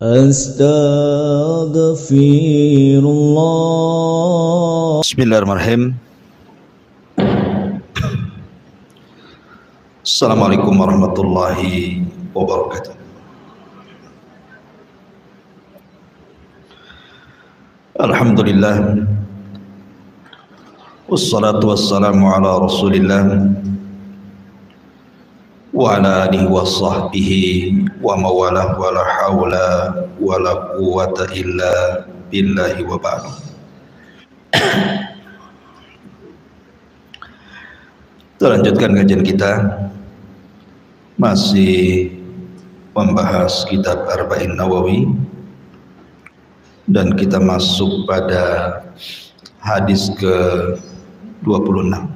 Astaghfirullah. Bismillahirrahmanirrahim. Assalamualaikum warahmatullahi wabarakatuh. Alhamdulillah, wassalatu wassalamu ala rasulillah wa ala alihi wa sahbihi wa mawalah wa la hawla wa la quwwata illa billahi wa ba'du. Kita lanjutkan kajian kita, masih membahas kitab Arba'in Nawawi, dan kita masuk pada hadis ke-26.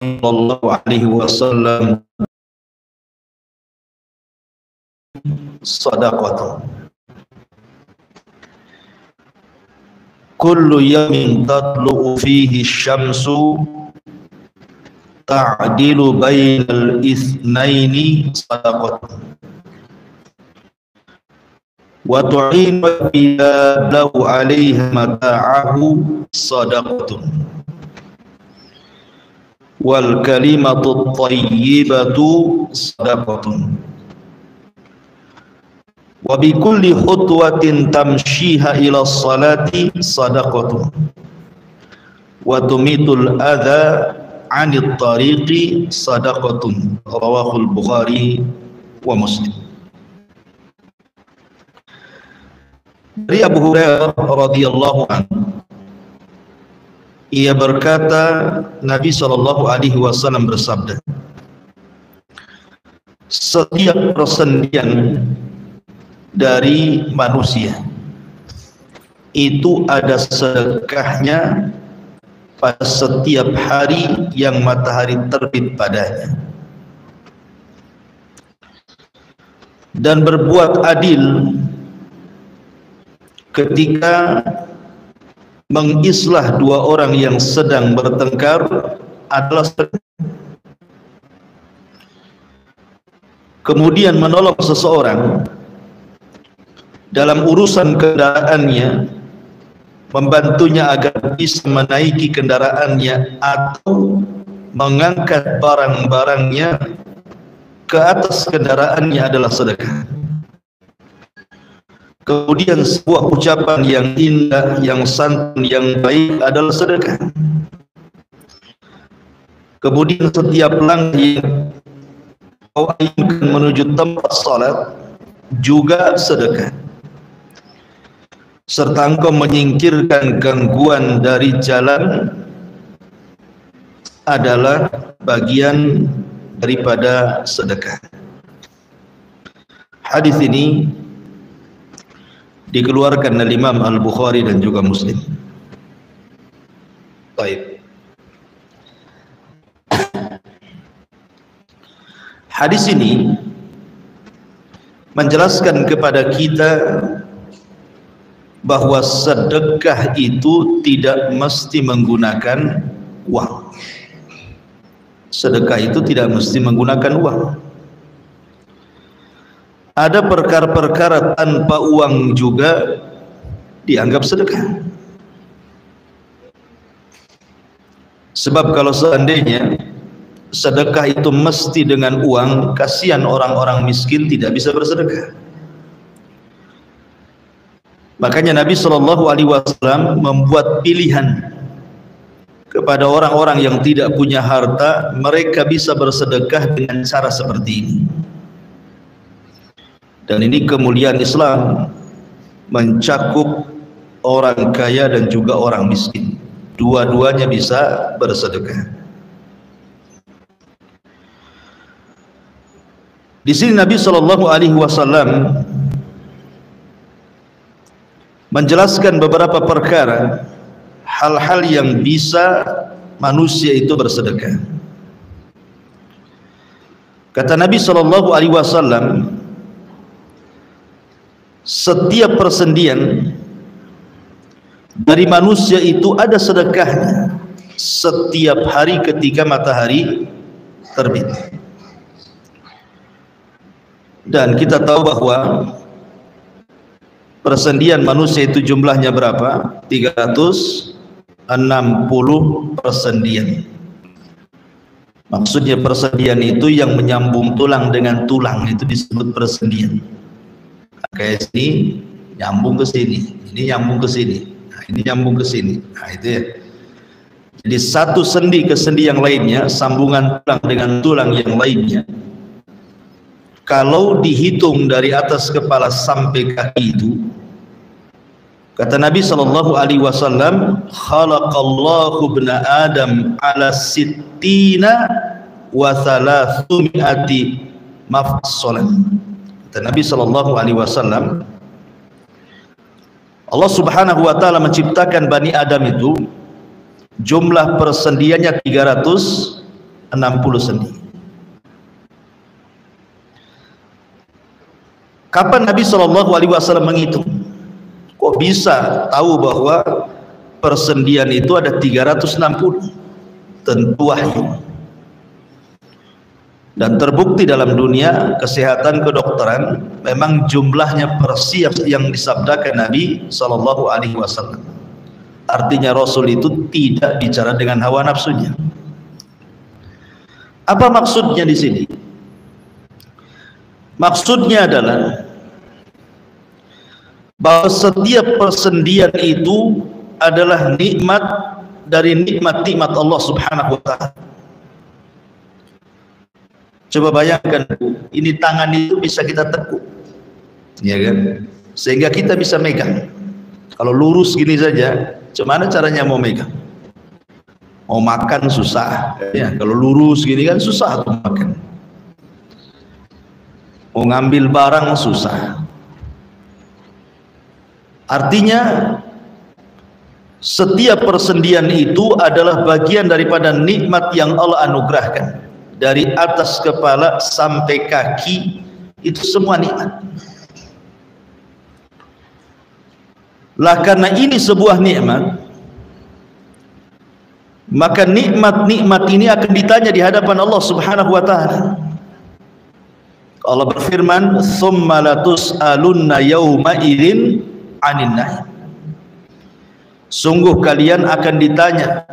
Sallallahu alaihi wasallam, sadaqatun kullu yawmin tatlu'u fihi syamsu ta'dilu bainal itsnaini sadaqatun wa tu'inu lahu 'alaiha mata'ahu sadaqatun wal kalimatu thayyibatu sadaqatun wa bi kulli khutwatin tamshiha ila salati sadaqatun wa tumitul adha 'anil tariqi sadaqatun. Rawahul Bukhari wa Muslim. Dari Abu Hurairah radhiyallahu anhu, ia berkata, Nabi sallallahu alaihi wasallam bersabda, setiap persendian dari manusia itu ada sedekahnya pada setiap hari yang matahari terbit padanya, dan berbuat adil ketika mengislah dua orang yang sedang bertengkar adalah sedekah. Kemudian menolong seseorang dalam urusan kendaraannya, membantunya agar bisa menaiki kendaraannya atau mengangkat barang-barangnya ke atas kendaraannya adalah sedekah. Kemudian sebuah ucapan yang indah, yang santun, yang baik adalah sedekah. Kemudian setiap langkah yang kau ayunkan menuju tempat salat juga sedekah. Serta engkau menyingkirkan gangguan dari jalan adalah bagian daripada sedekah. Hadis ini dikeluarkan oleh Imam Al-Bukhari dan juga Muslim. Baik. Hadis ini menjelaskan kepada kita bahwa sedekah itu tidak mesti menggunakan uang. Sedekah itu tidak mesti menggunakan uang. Ada perkara-perkara tanpa uang juga dianggap sedekah. Sebab kalau seandainya sedekah itu mesti dengan uang, kasihan orang-orang miskin tidak bisa bersedekah. Makanya Nabi sallallahu alaihi wasallam membuat pilihan kepada orang-orang yang tidak punya harta, mereka bisa bersedekah dengan cara seperti ini. Dan ini kemuliaan Islam, mencakup orang kaya dan juga orang miskin. Dua-duanya bisa bersedekah. Di sini Nabi sallallahu alaihi wasallam menjelaskan beberapa perkara, hal-hal yang bisa manusia itu bersedekah. Kata Nabi sallallahu alaihi wasallam, setiap persendian dari manusia itu ada sedekahnya setiap hari ketika matahari terbit. Dan kita tahu bahwa persendian manusia itu jumlahnya berapa? 360 persendian. Maksudnya persendian itu yang menyambung tulang dengan tulang, itu disebut persendian. Kayak sini nyambung ke sini, ini nyambung ke sini, nah, ini nyambung ke sini. Nah, itu ya. Jadi satu sendi ke sendi yang lainnya, sambungan tulang dengan tulang yang lainnya, kalau dihitung dari atas kepala sampai kaki itu, kata Nabi SAW, khalaqallahu ibna Adam ala sittina wa thalathum'ati mafsalan. Kata Nabi SAW, Allah Subhanahu wa ta'ala menciptakan Bani Adam itu jumlah persendiannya 360 sendi. Kapan Nabi SAW menghitung? Kok bisa tahu bahwa persendian itu ada 360? Tentu wahyu. Dan terbukti dalam dunia kesehatan kedokteran, memang jumlahnya persis yang disabdakan Nabi SAW. Artinya Rasul itu tidak bicara dengan hawa nafsunya. Apa maksudnya di sini? Maksudnya adalah bahwa setiap persendian itu adalah nikmat dari nikmat-nikmat Allah Subhanahu wa ta'ala. Coba bayangkan, ini tangan itu bisa kita tekuk, ya kan? Sehingga kita bisa megang. Kalau lurus gini saja, gimana caranya mau megang? Mau makan susah, ya. Kalau lurus gini kan susah tuh makan. Mau ngambil barang susah. Artinya setiap persendian itu adalah bagian daripada nikmat yang Allah anugerahkan. Dari atas kepala sampai kaki, itu semua nikmat. Lah karena ini sebuah nikmat, maka nikmat-nikmat ini akan ditanya di hadapan Allah Subhanahu wa ta'ala. Allah berfirman, "Tsumma latus'alunna yauma idzin 'anin na'im." Sungguh kalian akan ditanya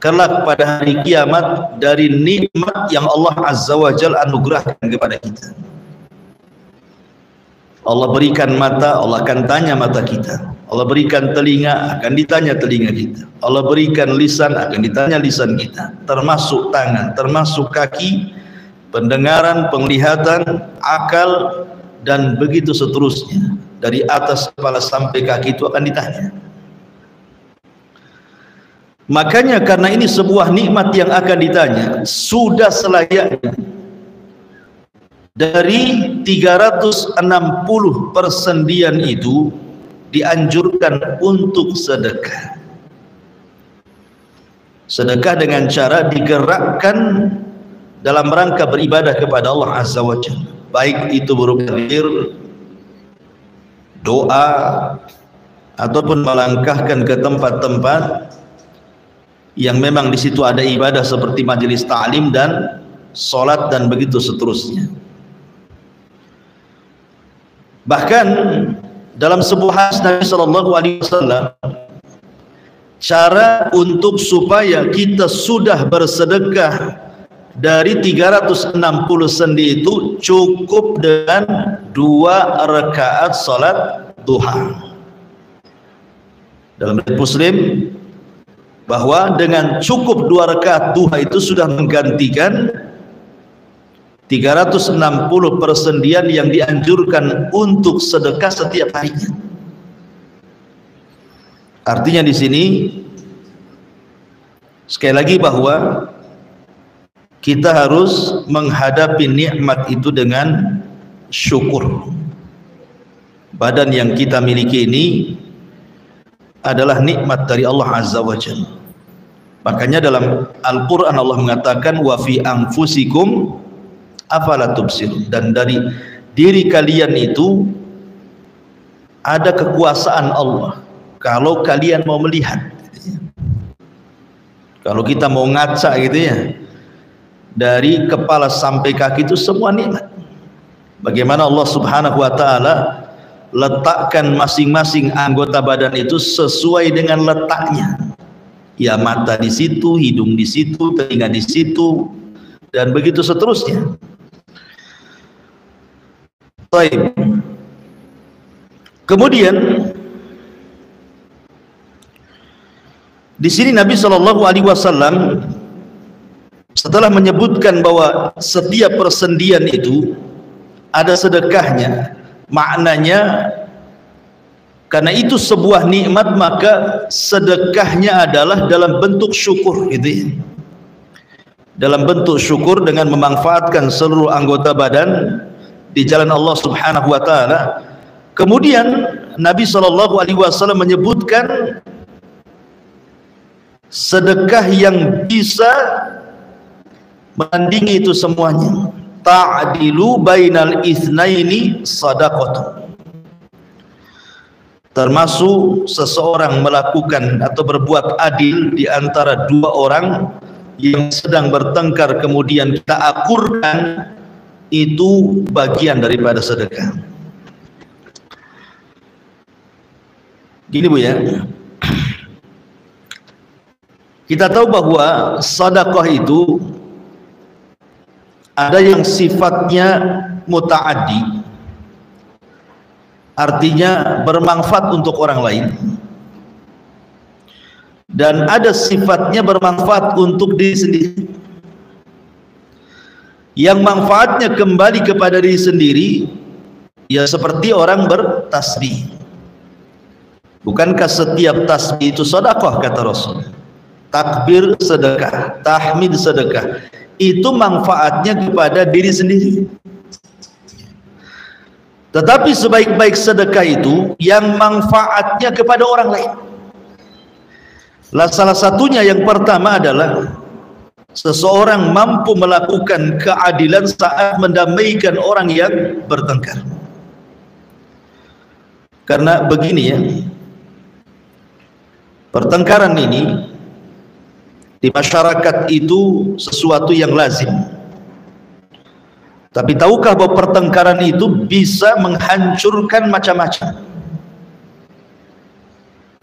kelak pada hari kiamat dari nikmat yang Allah Azza wa Jalla anugerahkan kepada kita. Allah berikan mata, Allah akan tanya mata kita. Allah berikan telinga, akan ditanya telinga kita. Allah berikan lisan, akan ditanya lisan kita. Termasuk tangan, termasuk kaki, pendengaran, penglihatan, akal, dan begitu seterusnya. Dari atas kepala sampai kaki itu akan ditanya. Makanya karena ini sebuah nikmat yang akan ditanya, sudah selayaknya dari 360 persendian itu dianjurkan untuk sedekah. Sedekah dengan cara digerakkan dalam rangka beribadah kepada Allah Azza wa Jalla, baik itu berupa zikir, doa, ataupun melangkahkan ke tempat-tempat yang memang di situ ada ibadah seperti majelis ta'lim dan salat dan begitu seterusnya. Bahkan dalam sebuah hadis Nabi SAW, cara untuk supaya kita sudah bersedekah dari 360 sendi itu cukup dengan 2 rakaat salat duha. Dalam riwayat Muslim bahwa dengan cukup 2 rakaat duha itu sudah menggantikan 360 persendian yang dianjurkan untuk sedekah setiap harinya. Artinya di sini sekali lagi bahwa kita harus menghadapi nikmat itu dengan syukur. Badan yang kita miliki ini adalah nikmat dari Allah Azza wa Jalla. Makanya dalam Al-Quran Allah mengatakan, wa fi anfusikum afala tubsirun, dan dari diri kalian itu ada kekuasaan Allah kalau kalian mau melihat. Kalau kita mau ngaca gitu ya, dari kepala sampai kaki itu semua nikmat. Bagaimana Allah Subhanahu wa taala letakkan masing-masing anggota badan itu sesuai dengan letaknya. Ya, mata di situ, hidung di situ, telinga di situ, dan begitu seterusnya. Baik. Kemudian di sini Nabi Shallallahu Alaihi Wasallam setelah menyebutkan bahwa setiap persendian itu ada sedekahnya, maknanya karena itu sebuah nikmat, maka sedekahnya adalah dalam bentuk syukur, gitu ya. Dalam bentuk syukur dengan memanfaatkan seluruh anggota badan di jalan Allah Subhanahu wa taala. Kemudian Nabi Shallallahu Alaihi Wasallam menyebutkan sedekah yang bisa menandingi itu semuanya. Ta'dilu bainal itsnaini shadaqatu. Termasuk seseorang melakukan atau berbuat adil di antara dua orang yang sedang bertengkar, kemudian kita akurkan, itu bagian daripada sedekah. Gini Bu ya, kita tahu bahwa sedekah itu ada yang sifatnya muta'addi, artinya bermanfaat untuk orang lain, dan ada sifatnya bermanfaat untuk diri sendiri. Yang manfaatnya kembali kepada diri sendiri, ya seperti orang bertasbih. Bukankah setiap tasbih itu sedekah, kata Rasul? Takbir sedekah, tahmid sedekah, itu manfaatnya kepada diri sendiri. Tetapi sebaik-baik sedekah itu yang manfaatnya kepada orang lain. Salah satunya yang pertama adalah seseorang mampu melakukan keadilan saat mendamaikan orang yang bertengkar. Karena begini ya, pertengkaran ini di masyarakat itu sesuatu yang lazim. Tapi tahukah bahwa pertengkaran itu bisa menghancurkan macam-macam?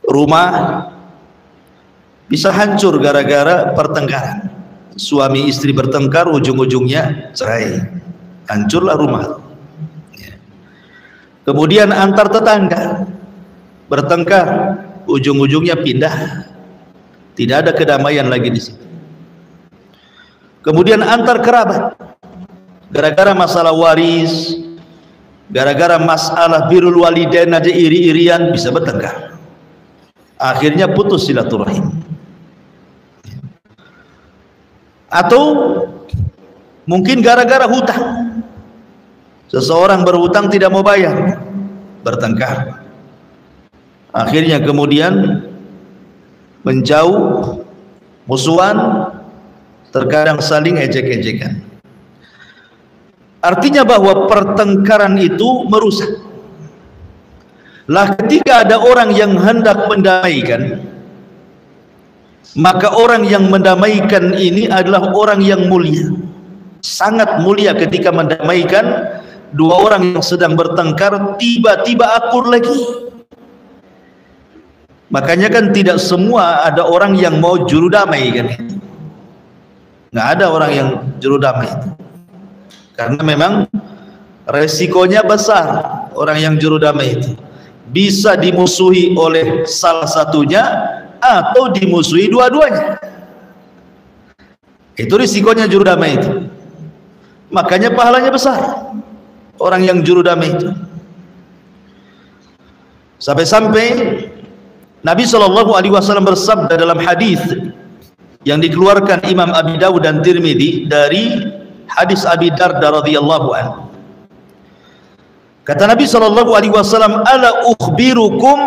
Rumah bisa hancur gara-gara pertengkaran. Suami istri bertengkar, ujung-ujungnya cerai, hancurlah rumah. Kemudian antar tetangga bertengkar, ujung-ujungnya pindah, tidak ada kedamaian lagi di situ. Kemudian antar kerabat, gara-gara masalah waris, gara-gara masalah birrul walidain aja iri-irian bisa bertengkar, akhirnya putus silaturahim. Atau mungkin gara-gara hutang, seseorang berhutang tidak mau bayar, bertengkar, akhirnya kemudian menjauh, musuhan, terkadang saling ejek-ejekan. Artinya bahwa pertengkaran itu merusak. Lah ketika ada orang yang hendak mendamaikan, maka orang yang mendamaikan ini adalah orang yang mulia, sangat mulia ketika mendamaikan dua orang yang sedang bertengkar, tiba-tiba akur lagi. Makanya kan tidak semua ada orang yang mau juru damai kan, nggak ada orang yang juru damai itu. Karena memang resikonya besar. Orang yang juru damai itu bisa dimusuhi oleh salah satunya atau dimusuhi dua-duanya. Itu risikonya juru damai itu. Makanya pahalanya besar orang yang juru damai itu. Sampai-sampai Nabi SAW bersabda dalam hadis yang dikeluarkan Imam Abi Dawud dan Tirmidzi dari hadis Abi Darda radhiyallahu anhu. Kata Nabi SAW, ala ukhbirukum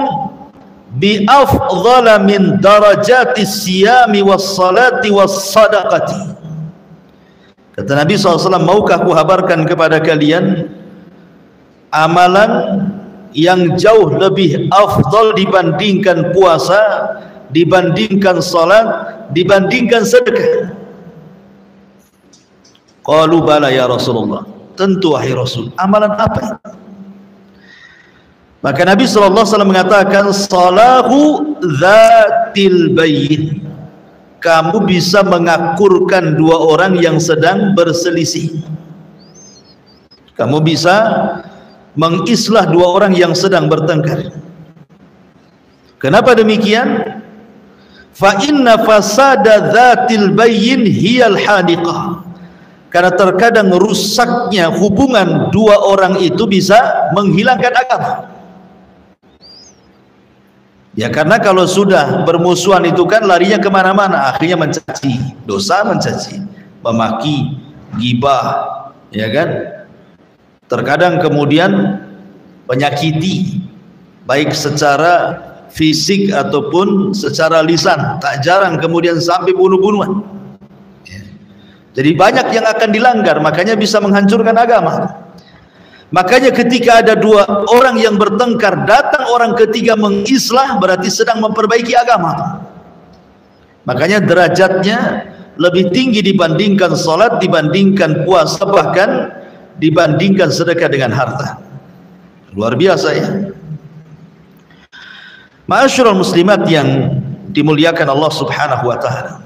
bi afdhala min darajatis siyami was salati was sadaqati. Kata Nabi SAW, maukah aku habarkan kepada kalian amalan yang jauh lebih afdal dibandingkan puasa, dibandingkan salat, dibandingkan sedekah? Qalu bala ya Rasulullah. Tentu wahai Rasul. Amalan apa? Maka Nabi SAW mengatakan, salahu dzatil bayyin. Kamu bisa mengakurkan dua orang yang sedang berselisih. Kamu bisa mengislah dua orang yang sedang bertengkar. Kenapa demikian? Fa inna fasada dzatil bayyin hiyal hadiqah. Karena terkadang rusaknya hubungan dua orang itu bisa menghilangkan agama. Ya, karena kalau sudah bermusuhan itu kan larinya kemana-mana, akhirnya mencaci, dosa mencaci, memaki, gibah, ya kan? Terkadang kemudian menyakiti, baik secara fisik ataupun secara lisan. Tak jarang kemudian sampai bunuh-bunuhan. Jadi banyak yang akan dilanggar, makanya bisa menghancurkan agama. Makanya ketika ada dua orang yang bertengkar, datang orang ketiga mengislah, berarti sedang memperbaiki agama. Makanya derajatnya lebih tinggi dibandingkan salat, dibandingkan puasa, bahkan dibandingkan sedekah dengan harta. Luar biasa ya. Ma'asyiral muslimat yang dimuliakan Allah Subhanahu wa taala.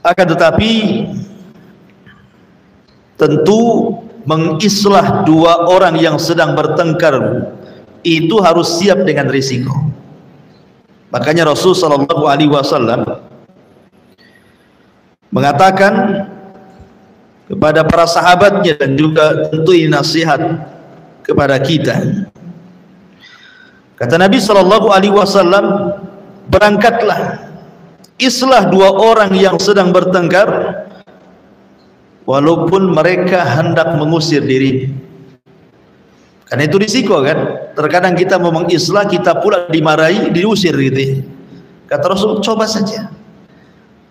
Akan tetapi tentu mengislah dua orang yang sedang bertengkar itu harus siap dengan risiko. Makanya Rasul sallallahu alaihi wasallam mengatakan kepada para sahabatnya, dan juga tentu ini nasihat kepada kita. Kata Nabi sallallahu alaihi wasallam, berangkatlah, islah dua orang yang sedang bertengkar walaupun mereka hendak mengusir diri. Karena itu risiko kan. Terkadang kita mau mengislah, kita pula dimarahi, diusir gitu. Kata Rasul, coba saja.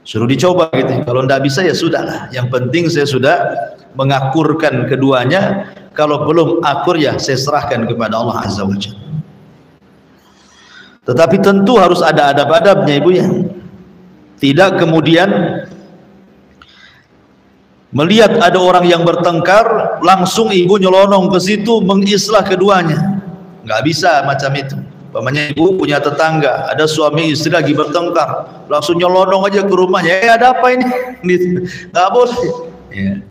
Suruh dicoba gitu. Kalau tidak bisa ya sudahlah. Yang penting saya sudah mengakurkan keduanya. Kalau belum akur ya saya serahkan kepada Allah Azza wa Jalla. Tetapi tentu harus ada adab-adabnya ibu ya. Tidak kemudian melihat ada orang yang bertengkar langsung ibu nyelonong ke situ mengislah keduanya. Nggak bisa macam itu. Umpamanya ibu punya tetangga, ada suami istri lagi bertengkar, langsung nyelonong aja ke rumahnya. Ada apa ini? Nggak boleh. Ya.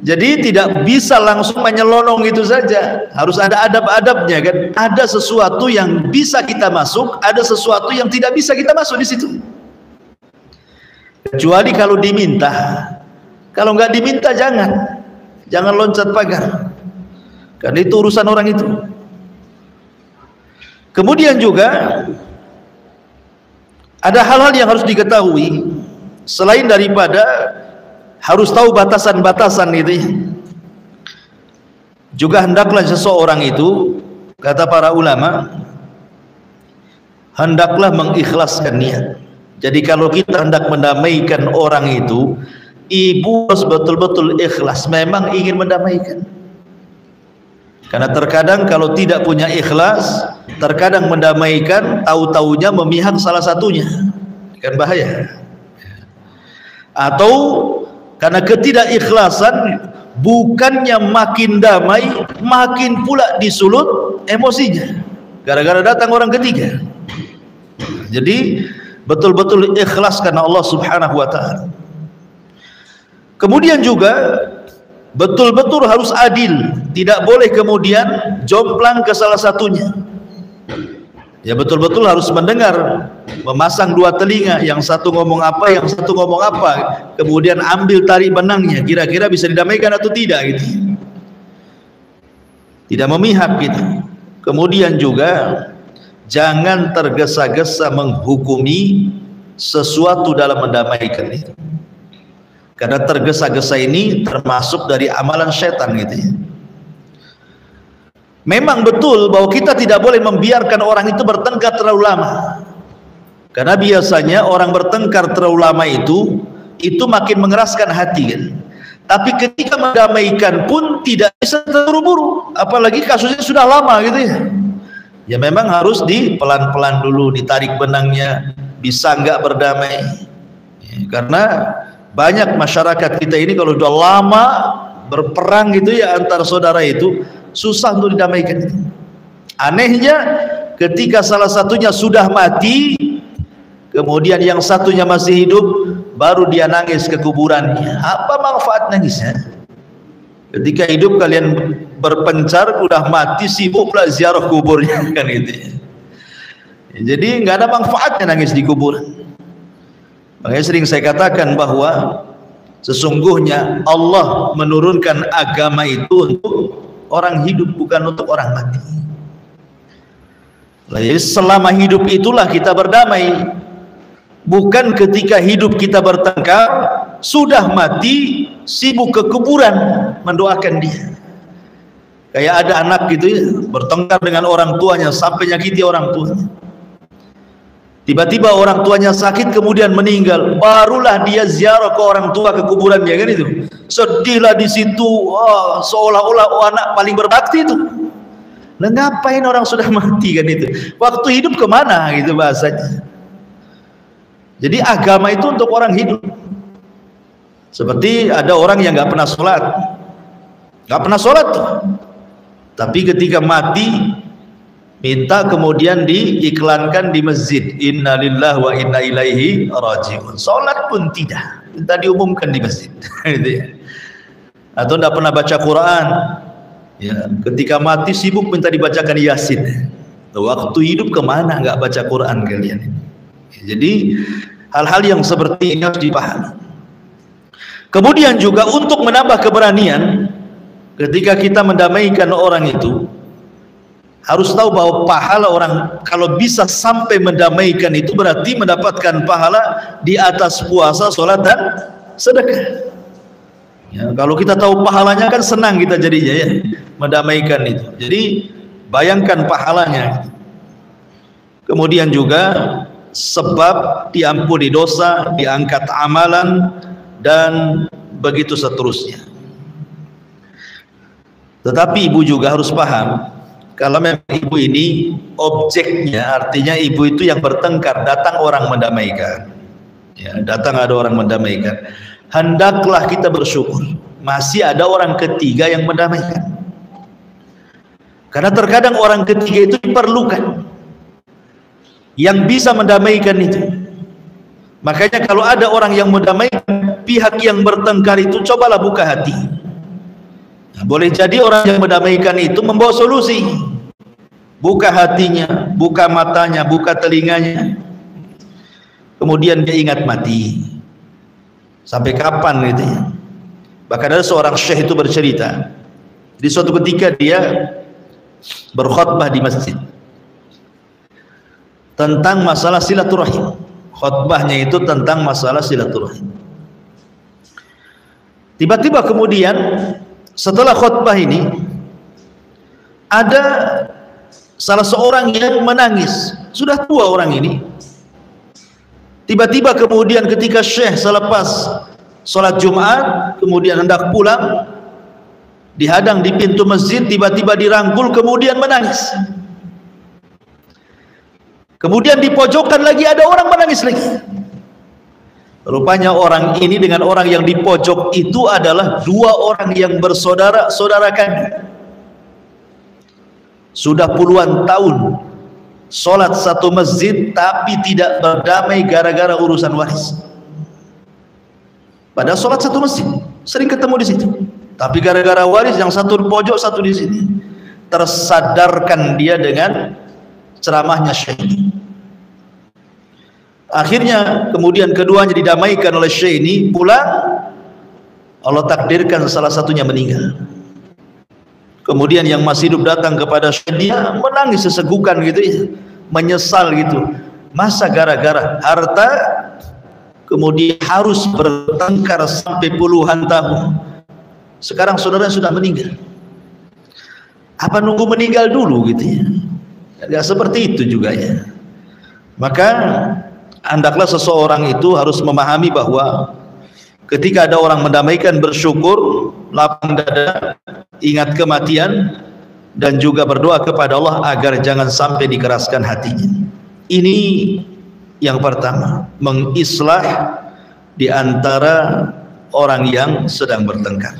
Jadi tidak bisa langsung menyelonong itu saja. Harus ada adab-adabnya kan. Ada sesuatu yang bisa kita masuk, ada sesuatu yang tidak bisa kita masuk di situ. Kecuali kalau diminta. Kalau nggak diminta jangan loncat pagar. Karena itu urusan orang itu. Kemudian juga ada hal-hal yang harus diketahui selain daripada harus tahu batasan-batasan itu. Juga hendaklah seseorang itu, kata para ulama, hendaklah mengikhlaskan niat. Jadi kalau kita hendak mendamaikan orang itu, ibu harus betul-betul ikhlas, memang ingin mendamaikan. Karena terkadang kalau tidak punya ikhlas, terkadang mendamaikan, tahu-taunya memihak salah satunya, kan bahaya. Atau karena ketidakikhlasan, bukannya makin damai, makin pula disulut emosinya, gara-gara datang orang ketiga. Jadi betul-betul ikhlas karena Allah Subhanahu wa ta'ala. Kemudian juga betul-betul harus adil, tidak boleh kemudian jomplang ke salah satunya. Ya betul-betul harus mendengar, memasang dua telinga, yang satu ngomong apa, yang satu ngomong apa, kemudian ambil tarik benangnya, kira-kira bisa didamaikan atau tidak gitu. Tidak memihak gitu. Kemudian juga jangan tergesa-gesa menghukumi sesuatu dalam mendamaikan itu. Karena tergesa-gesa ini termasuk dari amalan setan gitu ya. Memang betul bahwa kita tidak boleh membiarkan orang itu bertengkar terlalu lama. Karena biasanya orang bertengkar terlalu lama itu makin mengeraskan hati kan. Tapi ketika mendamaikan pun tidak bisa terburu-buru, apalagi kasusnya sudah lama gitu ya. Ya memang harus pelan-pelan dulu, ditarik benangnya, bisa nggak berdamai. Ya, karena banyak masyarakat kita ini kalau sudah lama berperang gitu ya antar saudara itu susah untuk didamaikan. Anehnya ketika salah satunya sudah mati, kemudian yang satunya masih hidup, baru dia nangis ke kuburannya. Apa manfaat nangisnya? Ketika hidup kalian berpencar, udah mati sibuk pula ziarah kuburnya kan gitu ya. Jadi nggak ada manfaatnya nangis di kuburan. Makanya sering saya katakan bahwa sesungguhnya Allah menurunkan agama itu untuk orang hidup, bukan untuk orang mati. Jadi selama hidup itulah kita berdamai, bukan ketika hidup kita bertengkar, sudah mati sibuk ke kuburan mendoakan dia. Kayak ada anak gitu ya, bertengkar dengan orang tuanya sampai nyakiti orang tuanya. Tiba-tiba orang tuanya sakit kemudian meninggal, barulah dia ziarah ke orang tua ke kuburannya kan itu. Sedihlah di situ, seolah-olah anak paling berbakti itu. Nah, ngapain orang sudah mati kan itu? Waktu hidup kemana gitu bahasanya. Jadi agama itu untuk orang hidup. Seperti ada orang yang nggak pernah sholat, tapi ketika mati minta kemudian diiklankan di masjid, inna lillahi wa inna ilaihi raji'un. Sholat pun tidak, minta diumumkan di masjid. Atau tidak pernah baca Quran. Ya, ketika mati sibuk minta dibacakan Yasin. Waktu hidup kemana nggak baca Quran kalian? Jadi hal-hal yang seperti ini harus dipahami. Kemudian juga untuk menambah keberanian ketika kita mendamaikan orang itu, harus tahu bahwa pahala orang kalau bisa sampai mendamaikan itu berarti mendapatkan pahala di atas puasa, sholat dan sedekah. Ya, kalau kita tahu pahalanya kan senang kita jadinya ya mendamaikan itu. Jadi bayangkan pahalanya. Kemudian juga sebab diampuni dosa, diangkat amalan dan begitu seterusnya. Tetapi ibu juga harus paham, kalau memang ibu ini objeknya, artinya ibu itu yang bertengkar, datang orang mendamaikan. Ya, datang ada orang mendamaikan. Hendaklah kita bersyukur masih ada orang ketiga yang mendamaikan. Karena terkadang orang ketiga itu diperlukan, yang bisa mendamaikan itu. Makanya kalau ada orang yang mendamaikan pihak yang bertengkar itu, cobalah buka hati. Nah, boleh jadi orang yang mendamaikan itu membawa solusi. Buka hatinya, buka matanya, buka telinganya. Kemudian dia ingat mati. Sampai kapan gitu ya. Bahkan ada seorang syekh itu bercerita, di suatu ketika dia berkhutbah di masjid tentang masalah silaturahim. Khutbahnya itu tentang masalah silaturahim. Tiba-tiba kemudian setelah khutbah ini ada salah seorang yang menangis. Sudah tua orang ini. Tiba-tiba kemudian ketika syekh selepas sholat Jumat kemudian hendak pulang, dihadang di pintu masjid, tiba-tiba dirangkul kemudian menangis. Kemudian di pojokan lagi ada orang menangis lagi. Rupanya orang ini dengan orang yang di pojok itu adalah dua orang yang bersaudara kandung. Sudah puluhan tahun sholat satu masjid tapi tidak berdamai gara-gara urusan waris. Padahal sholat satu masjid, sering ketemu di situ. Tapi gara-gara waris yang satu di pojok, satu di sini. Tersadarkan dia dengan ceramahnya syekh. Akhirnya kemudian keduanya didamaikan oleh syekh ini, pulang Allah takdirkan salah satunya meninggal. Kemudian yang masih hidup datang kepada syekh, dia menangis sesegukan gitu ya, menyesal gitu. Masa gara-gara harta kemudian harus bertengkar sampai puluhan tahun. Sekarang saudara sudah meninggal, apa nunggu meninggal dulu gitu ya? Ya seperti itu juga ya. Maka hendaklah seseorang itu harus memahami bahwa ketika ada orang mendamaikan, bersyukur, lapang dada, ingat kematian, dan juga berdoa kepada Allah agar jangan sampai dikeraskan hatinya. Ini yang pertama, mengislah di antara orang yang sedang bertengkar.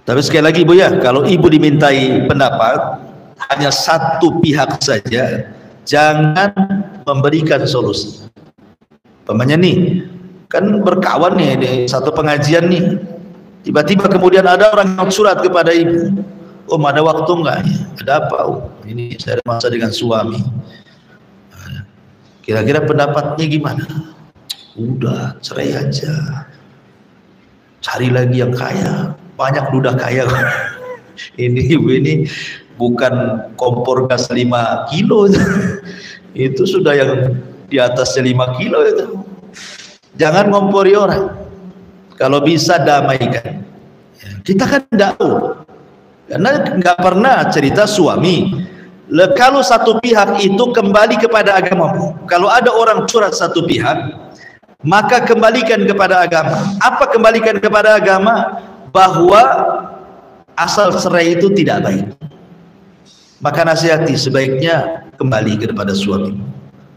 Tapi sekali lagi Bu ya, kalau ibu dimintai pendapat hanya satu pihak saja, jangan memberikan solusi. Pamannya nih, kan berkawan nih di satu pengajian nih, tiba-tiba kemudian ada orang yang surat kepada ibu, Om ada waktu enggak? Ada apa Om? Ini saya ada masalah dengan suami. Kira-kira pendapatnya gimana? Udah cerai aja, cari lagi yang kaya. Banyak duda kaya. Ini ibu ini bukan kompor gas 5 kilo itu sudah yang di atasnya 5 kilo itu. Jangan ngompori orang. Kalau bisa damaikan. Kita kan tidak tahu, karena nggak pernah cerita suami. Kalau satu pihak itu kembali kepada agamamu. Kalau ada orang curhat satu pihak, maka kembalikan kepada agama. Apa kembalikan kepada agama? Bahwa asal cerai itu tidak baik. Maka nasihati, sebaiknya kembali kepada suami.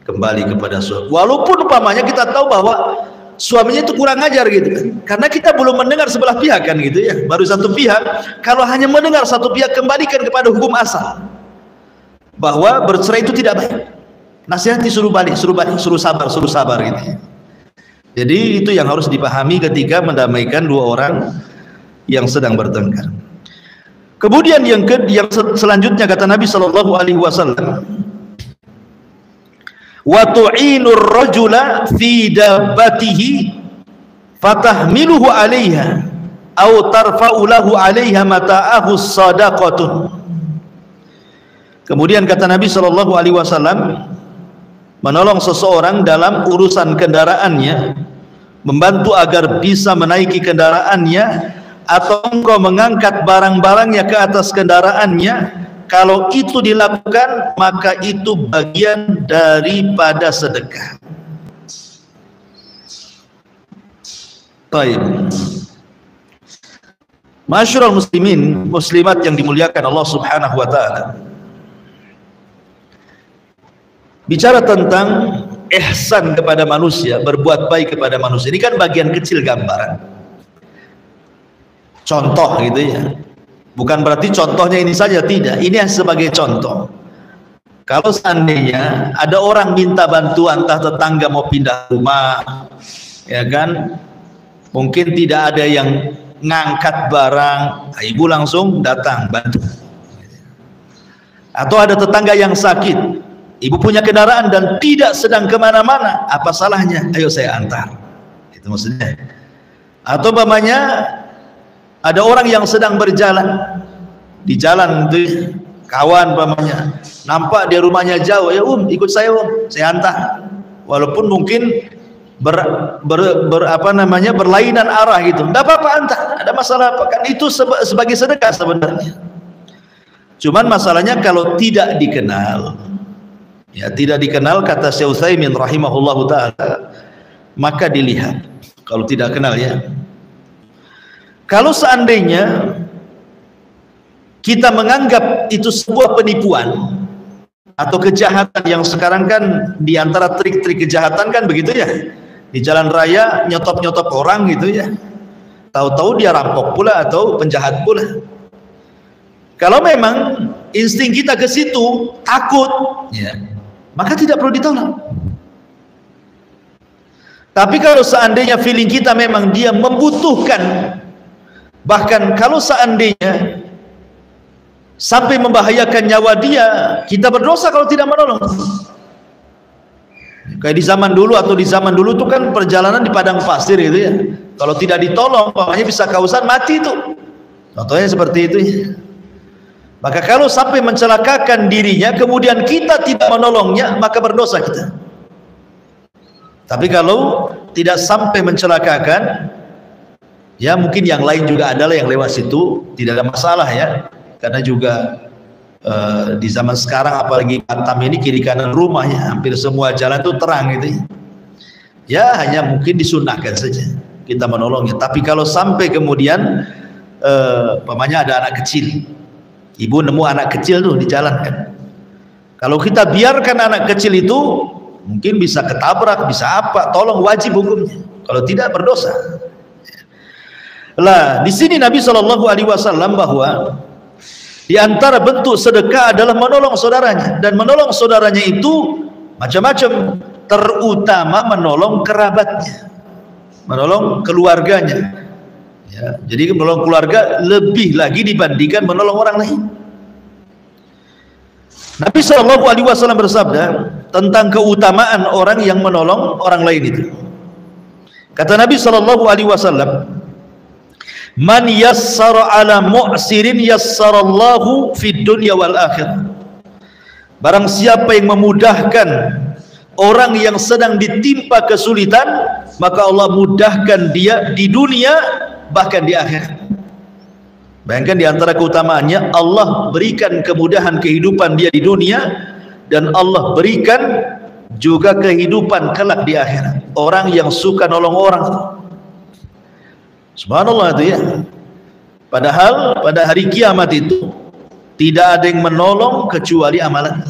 Kembali kepada suami. Walaupun umpamanya kita tahu bahwa suaminya itu kurang ajar gitu kan. Karena kita belum mendengar sebelah pihak kan gitu ya. Baru satu pihak. Kalau hanya mendengar satu pihak, kembalikan kepada hukum asal. Bahwa bercerai itu tidak baik. Nasihati, suruh balik, suruh sabar gitu. Jadi itu yang harus dipahami ketika mendamaikan dua orang yang sedang bertengkar. Kemudian yang selanjutnya kata Nabi sallallahu alaihi wasallam, wa tu'inur rajula fi dabbatihi fatahmiluhu 'alaiha aw tarfa'u lahu 'alaiha mata'ahu sadaqatun. Kemudian kata Nabi sallallahu alaihi wasallam, menolong seseorang dalam urusan kendaraannya, membantu agar bisa menaiki kendaraannya, atau engkau mengangkat barang-barangnya ke atas kendaraannya, kalau itu dilakukan maka itu bagian daripada sedekah. Baik. Masyarul muslimin, muslimat yang dimuliakan Allah Subhanahu wa taala. Bicara tentang ihsan kepada manusia, berbuat baik kepada manusia, ini kan bagian kecil gambaran. Contoh gitu ya. Bukan berarti contohnya ini saja, tidak. Ini sebagai contoh. Kalau seandainya ada orang minta bantuan, entah tetangga mau pindah rumah, ya kan, mungkin tidak ada yang ngangkat barang, ibu langsung datang bantu. Atau ada tetangga yang sakit, ibu punya kendaraan dan tidak sedang kemana-mana, apa salahnya? Ayo saya antar. Itu maksudnya. Atau umpamanya ada orang yang sedang berjalan di jalan itu, kawan umpamanya nampak dia rumahnya jauh, ya ikut saya saya antar, walaupun mungkin berlainan arah gitu, tidak apa-apa antar, ada masalah apa, kan itu sebagai sedekah sebenarnya. Cuman masalahnya kalau tidak dikenal, ya tidak dikenal, kata Syekh Utsaimin rahimahullahu taala, maka dilihat. Kalau tidak kenal ya. Kalau seandainya kita menganggap itu sebuah penipuan atau kejahatan, yang sekarang kan diantara trik-trik kejahatan kan begitu ya, di jalan raya nyotop-nyotop orang gitu ya, tahu-tahu dia rampok pula atau penjahat pula. Kalau memang insting kita ke situ takut, ya, maka tidak perlu ditolong. Tapi kalau seandainya feeling kita memang dia membutuhkan, bahkan kalau seandainya sampai membahayakan nyawa dia, kita berdosa kalau tidak menolong. Kayak di zaman dulu, atau di zaman dulu itu kan perjalanan di padang pasir gitu ya, kalau tidak ditolong makanya bisa kausan mati itu, contohnya seperti itu ya. Maka kalau sampai mencelakakan dirinya kemudian kita tidak menolongnya, maka berdosa kita. Tapi kalau tidak sampai mencelakakan, ya mungkin yang lain juga adalah yang lewat situ, tidak ada masalah ya. Karena juga di zaman sekarang apalagi Batam ini kiri kanan rumahnya hampir semua jalan itu terang gitu ya. Ya hanya mungkin disunahkan saja kita menolongnya. Tapi kalau sampai kemudian umpamanya ada anak kecil, ibu nemu anak kecil tuh di jalan kan, kalau kita biarkan anak kecil itu Mungkin bisa ketabrak, bisa apa, tolong, wajib hukumnya. Kalau tidak, berdosa. Lah, di sini Nabi SAW bahwa di antara bentuk sedekah adalah menolong saudaranya, dan menolong saudaranya itu macam-macam, terutama menolong kerabatnya, menolong keluarganya. Ya, jadi menolong keluarga lebih lagi dibandingkan menolong orang lain. Nabi SAW bersabda tentang keutamaan orang yang menolong orang lain itu. Kata Nabi SAW, "Man yassara ala mu'sirin yassarallahu fid dunya wal akhirah." Barang siapa yang memudahkan orang yang sedang ditimpa kesulitan, maka Allah mudahkan dia di dunia bahkan di akhirat. Bayangkan di antara keutamaannya, Allah berikan kemudahan kehidupan dia di dunia, dan Allah berikan juga kehidupan kelak di akhirat. Orang yang suka nolong orang, subhanallah itu ya. Padahal pada hari kiamat itu tidak ada yang menolong kecuali amalan.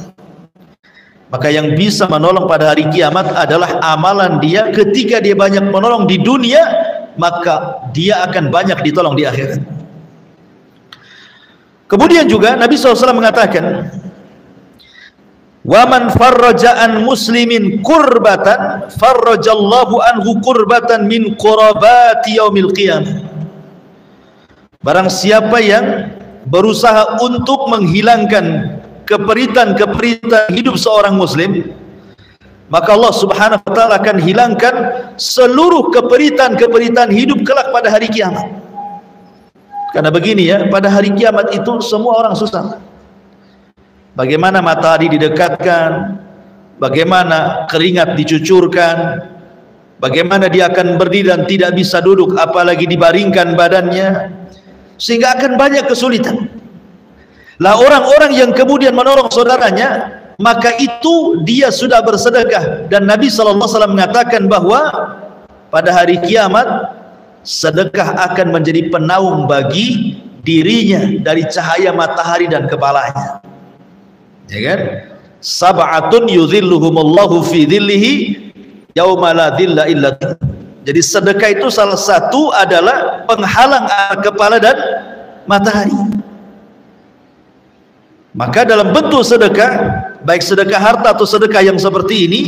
Maka yang bisa menolong pada hari kiamat adalah amalan dia. Ketika dia banyak menolong di dunia, maka dia akan banyak ditolong di akhirat. Kemudian juga Nabi SAW mengatakan, "Wa man farraja an muslimin kurbatan farrajallahu anhu kurbatan min qurabati yaumil qiyamah." Barang siapa yang berusaha untuk menghilangkan keperitan-keperitan hidup seorang muslim, maka Allah Subhanahu wa taala akan hilangkan seluruh keperitan-keperitan hidup kelak pada hari kiamat. Karena begini ya, pada hari kiamat itu semua orang susah. Bagaimana matahari didekatkan, bagaimana keringat dicucurkan, bagaimana dia akan berdiri dan tidak bisa duduk, apalagi dibaringkan badannya, sehingga akan banyak kesulitan. Lah, orang-orang yang kemudian menolong saudaranya, maka itu dia sudah bersedekah. Dan Nabi SAW mengatakan bahwa pada hari kiamat sedekah akan menjadi penaung bagi dirinya dari cahaya matahari dan kepalanya. Ya kan? Sab'atun yudhilluhumullahu fi dhillihi yauma la dhilla illa dhilluh. Jadi sedekah itu salah satu adalah penghalang kepala dan matahari. Maka dalam bentuk sedekah, baik sedekah harta atau sedekah yang seperti ini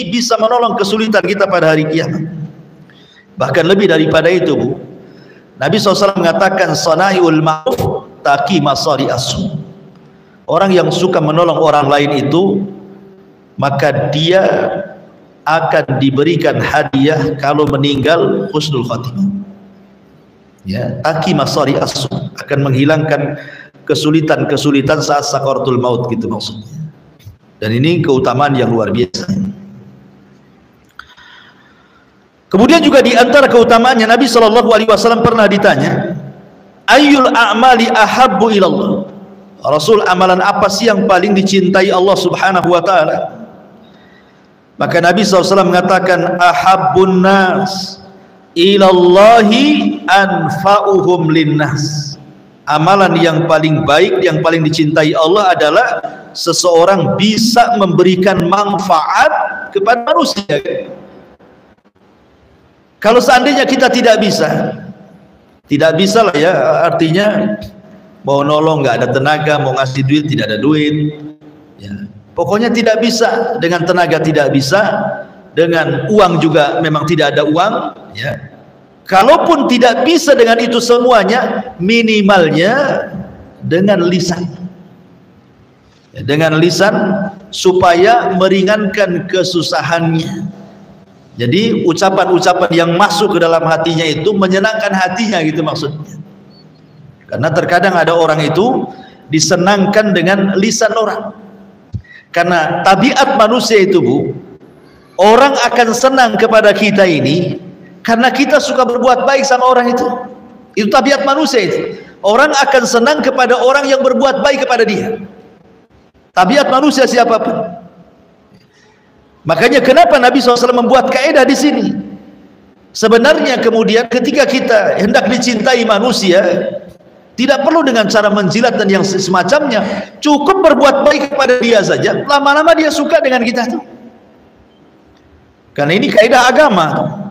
bisa menolong kesulitan kita pada hari kiamat. Bahkan lebih daripada itu, Bu, Nabi SAW mengatakan, "Sanaiul ma'ruf taqi masari asu." Orang yang suka menolong orang lain itu, maka dia akan diberikan hadiah kalau meninggal husnul khatimah. Ya, taqi masari asu, akan menghilangkan kesulitan-kesulitan saat sakaratul maut, gitu maksudnya. Dan ini keutamaan yang luar biasa. Kemudian juga di antara keutamaannya, Nabi SAW pernah ditanya, "Ayyul a'mali ahabbu ilallah?" Rasul, amalan apa sih yang paling dicintai Allah Subhanahu wa taala? Maka Nabi SAW mengatakan, "Ahabbun nas ilallahi anfa'uhum linnas." Amalan yang paling baik, yang paling dicintai Allah adalah seseorang bisa memberikan manfaat kepada manusia. Kalau seandainya kita tidak bisa lah ya, artinya mau nolong nggak ada tenaga, mau ngasih duit tidak ada duit, ya. Pokoknya tidak bisa, dengan tenaga tidak bisa, dengan uang juga memang tidak ada uang, ya. Kalaupun tidak bisa dengan itu semuanya, minimalnya dengan lisan, ya, dengan lisan supaya meringankan kesusahannya. Jadi ucapan-ucapan yang masuk ke dalam hatinya itu menyenangkan hatinya, gitu maksudnya. Karena terkadang ada orang itu disenangkan dengan lisan orang. Karena tabiat manusia itu, Bu, orang akan senang kepada kita ini karena kita suka berbuat baik sama orang itu. Itu tabiat manusia itu. Orang akan senang kepada orang yang berbuat baik kepada dia. Tabiat manusia siapapun. Makanya kenapa Nabi SAW membuat kaidah di sini. Sebenarnya kemudian ketika kita hendak dicintai manusia, tidak perlu dengan cara menjilat dan yang semacamnya, cukup berbuat baik kepada dia saja, lama-lama dia suka dengan kita tuh. Karena ini kaidah agama.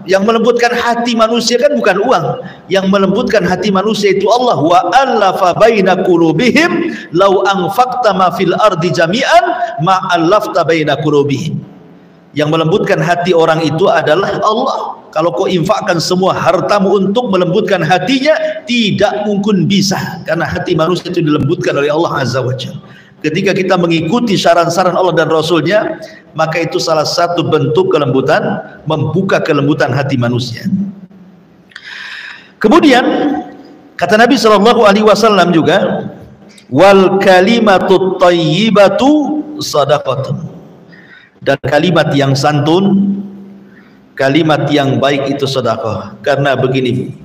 Yang melembutkan hati manusia kan bukan uang. Yang melembutkan hati manusia itu Allah. Wa allafa baina qulubihim law anfaqta ma fil ardi jami'an ma allafta baina qulubihim. Yang melembutkan hati orang itu adalah Allah. Kalau kau infakkan semua hartamu untuk melembutkan hatinya, tidak mungkin bisa. Karena hati manusia itu dilembutkan oleh Allah Azza wa Jalla. Ketika kita mengikuti saran-saran Allah dan Rasulnya, maka itu salah satu bentuk kelembutan, membuka kelembutan hati manusia. Kemudian kata Nabi SAW juga, wal kalimatut thayyibatu shadaqatun. Dan kalimat yang santun, kalimat yang baik itu sedekah. Karena begini,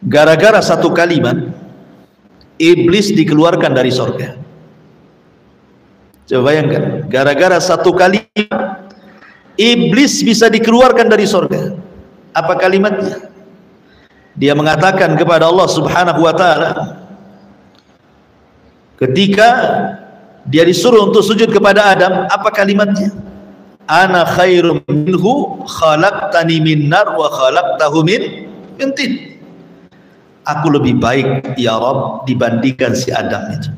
gara-gara satu kalimat iblis dikeluarkan dari surga. Coba bayangkan, gara-gara satu kalimat iblis bisa dikeluarkan dari surga. Apa kalimatnya? Dia mengatakan kepada Allah Subhanahu wa taala ketika dia disuruh untuk sujud kepada Adam, apa kalimatnya? Ana khairum minhu khalaqtani min nar wa khalaqtahu min tin. Aku lebih baik ya Rabb dibandingkan si Adam itu.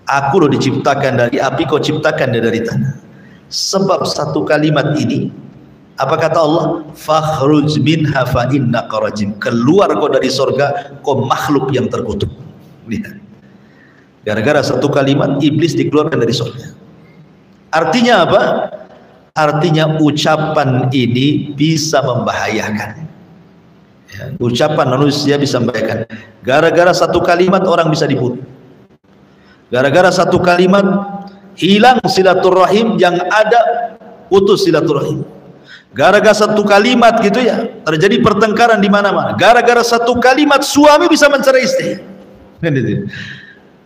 Aku loh diciptakan dari api, kau ciptakan dia dari tanah. Sebab satu kalimat ini, apa kata Allah? Fakhruj minha fa innaka rajim. Keluar kau dari surga, kau makhluk yang terkutuk. Lihat. Gara-gara satu kalimat iblis dikeluarkan dari surga. Artinya apa? Artinya ucapan ini bisa membahayakan. Ya, ucapan manusia bisa membahayakan. Gara-gara satu kalimat orang bisa dibunuh. Gara-gara satu kalimat hilang silaturahim, yang ada putus silaturahim. Gara-gara satu kalimat gitu ya, terjadi pertengkaran di mana-mana. Gara-gara satu kalimat suami bisa mencerai istri.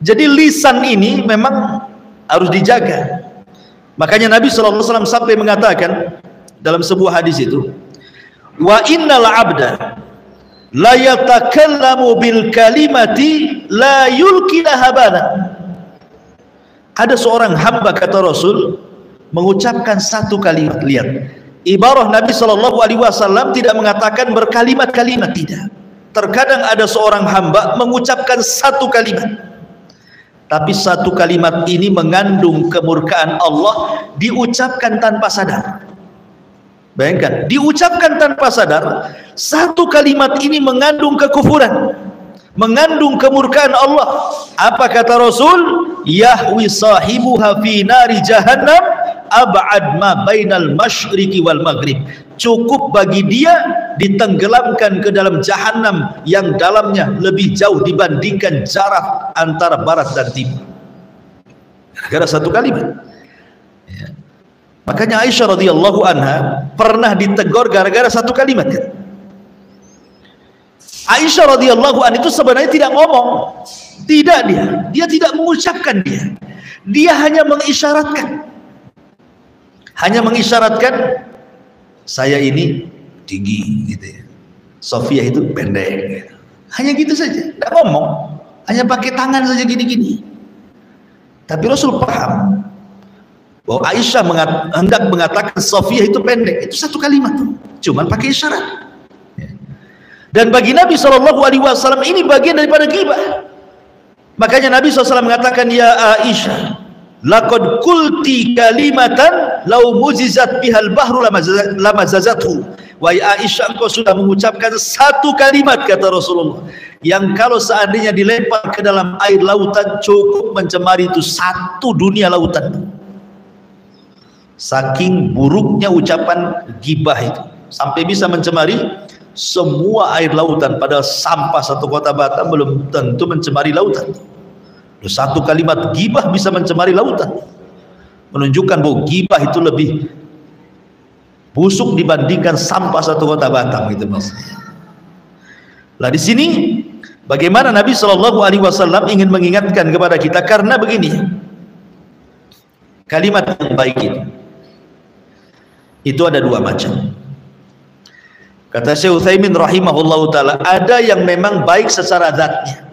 Jadi lisan ini memang harus dijaga. Makanya Nabi SAW sampai mengatakan dalam sebuah hadis itu, wa innal abda la yatakallamu bil kalimati la yulqi habana. Ada seorang hamba, kata Rasul, mengucapkan satu kalimat. Lihat, ibarah Nabi SAW tidak mengatakan berkalimat-kalimat, tidak. Terkadang ada seorang hamba mengucapkan satu kalimat, tapi satu kalimat ini mengandung kemurkaan Allah, diucapkan tanpa sadar. Bayangkan, diucapkan tanpa sadar, satu kalimat ini mengandung kekufuran, mengandung kemurkaan Allah. Apa kata Rasul? Yahwi sahibuha fi nari jahannam ab'ad ma bainal masyriqi wal maghrib. Cukup bagi dia ditenggelamkan ke dalam jahanam yang dalamnya lebih jauh dibandingkan jarak antara barat dan timur. Gara-gara satu kalimat. Ya. Makanya Aisyah radhiyallahu anha pernah ditegur gara-gara satu kalimat. Kan? Aisyah radhiyallahu anha itu sebenarnya tidak ngomong, tidak, dia tidak mengucapkan, dia hanya mengisyaratkan, saya ini tinggi gitu ya, Sofia itu pendek gitu. Hanya gitu saja, tidak ngomong, hanya pakai tangan saja gini-gini. Tapi Rasul paham bahwa Aisyah hendak mengatakan Sofia itu pendek, itu satu kalimat, cuman pakai isyarat. Dan bagi Nabi SAW ini bagian daripada ghibah. Makanya Nabi SAW mengatakan, ya Aisyah, laqad qulti kalimatan law muzizat bihal bahru lamazazathu. Wahai Aisyah, engkau sudah mengucapkan satu kalimat, kata Rasulullah, yang kalau seandainya dilempar ke dalam air lautan cukup mencemari itu satu dunia lautan. Saking buruknya ucapan ghibah itu, sampai bisa mencemari semua air lautan. Padahal sampah satu kota Batam belum tentu mencemari lautan. Satu kalimat ghibah bisa mencemari lautan, menunjukkan bahwa ghibah itu lebih busuk dibandingkan sampah satu kota Batam, gitu maksudnya. Lah di sini bagaimana Nabi SAW ingin mengingatkan kepada kita, karena begini, kalimat yang baik itu ada dua macam. Kata Syekh Utsaimin rahimahullahu taala, ada yang memang baik secara zatnya.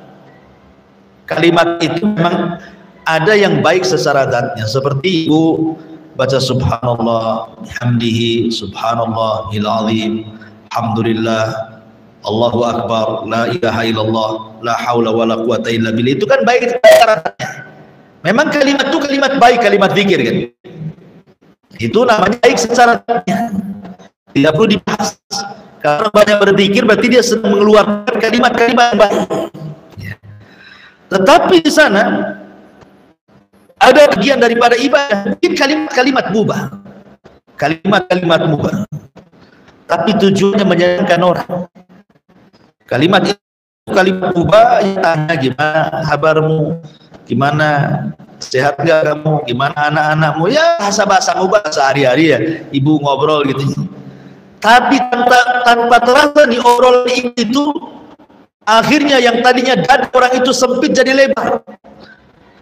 Kalimat itu memang ada yang baik secara zatnya, seperti ibu baca subhanallah bihamdihi subhanallahil azim, alhamdulillah, Allahu akbar, la ilaha illallah, la haula wala quwata illa billah. Itu kan baik syaratnya. Memang kalimat itu kalimat baik, kalimat zikir kan. Itu namanya baik syaratnya. Tidak perlu dibahas. Karena banyak berzikir berarti dia sedang mengeluarkan kalimat-kalimat baik. Tetapi di sana ada bagian daripada ibadah, mungkin kalimat-kalimat mubah, kalimat-kalimat mubah, tapi tujuannya menyenangkan orang. Kalimat itu kalimat mubah, ya tanya gimana kabarmu, gimana sehat gak kamu, gimana anak-anakmu, ya bahasa-bahasa mubah sehari-hari ya, ibu ngobrol gitu. Tapi tanpa terasa nih obrolan itu, akhirnya yang tadinya dada orang itu sempit jadi lebar.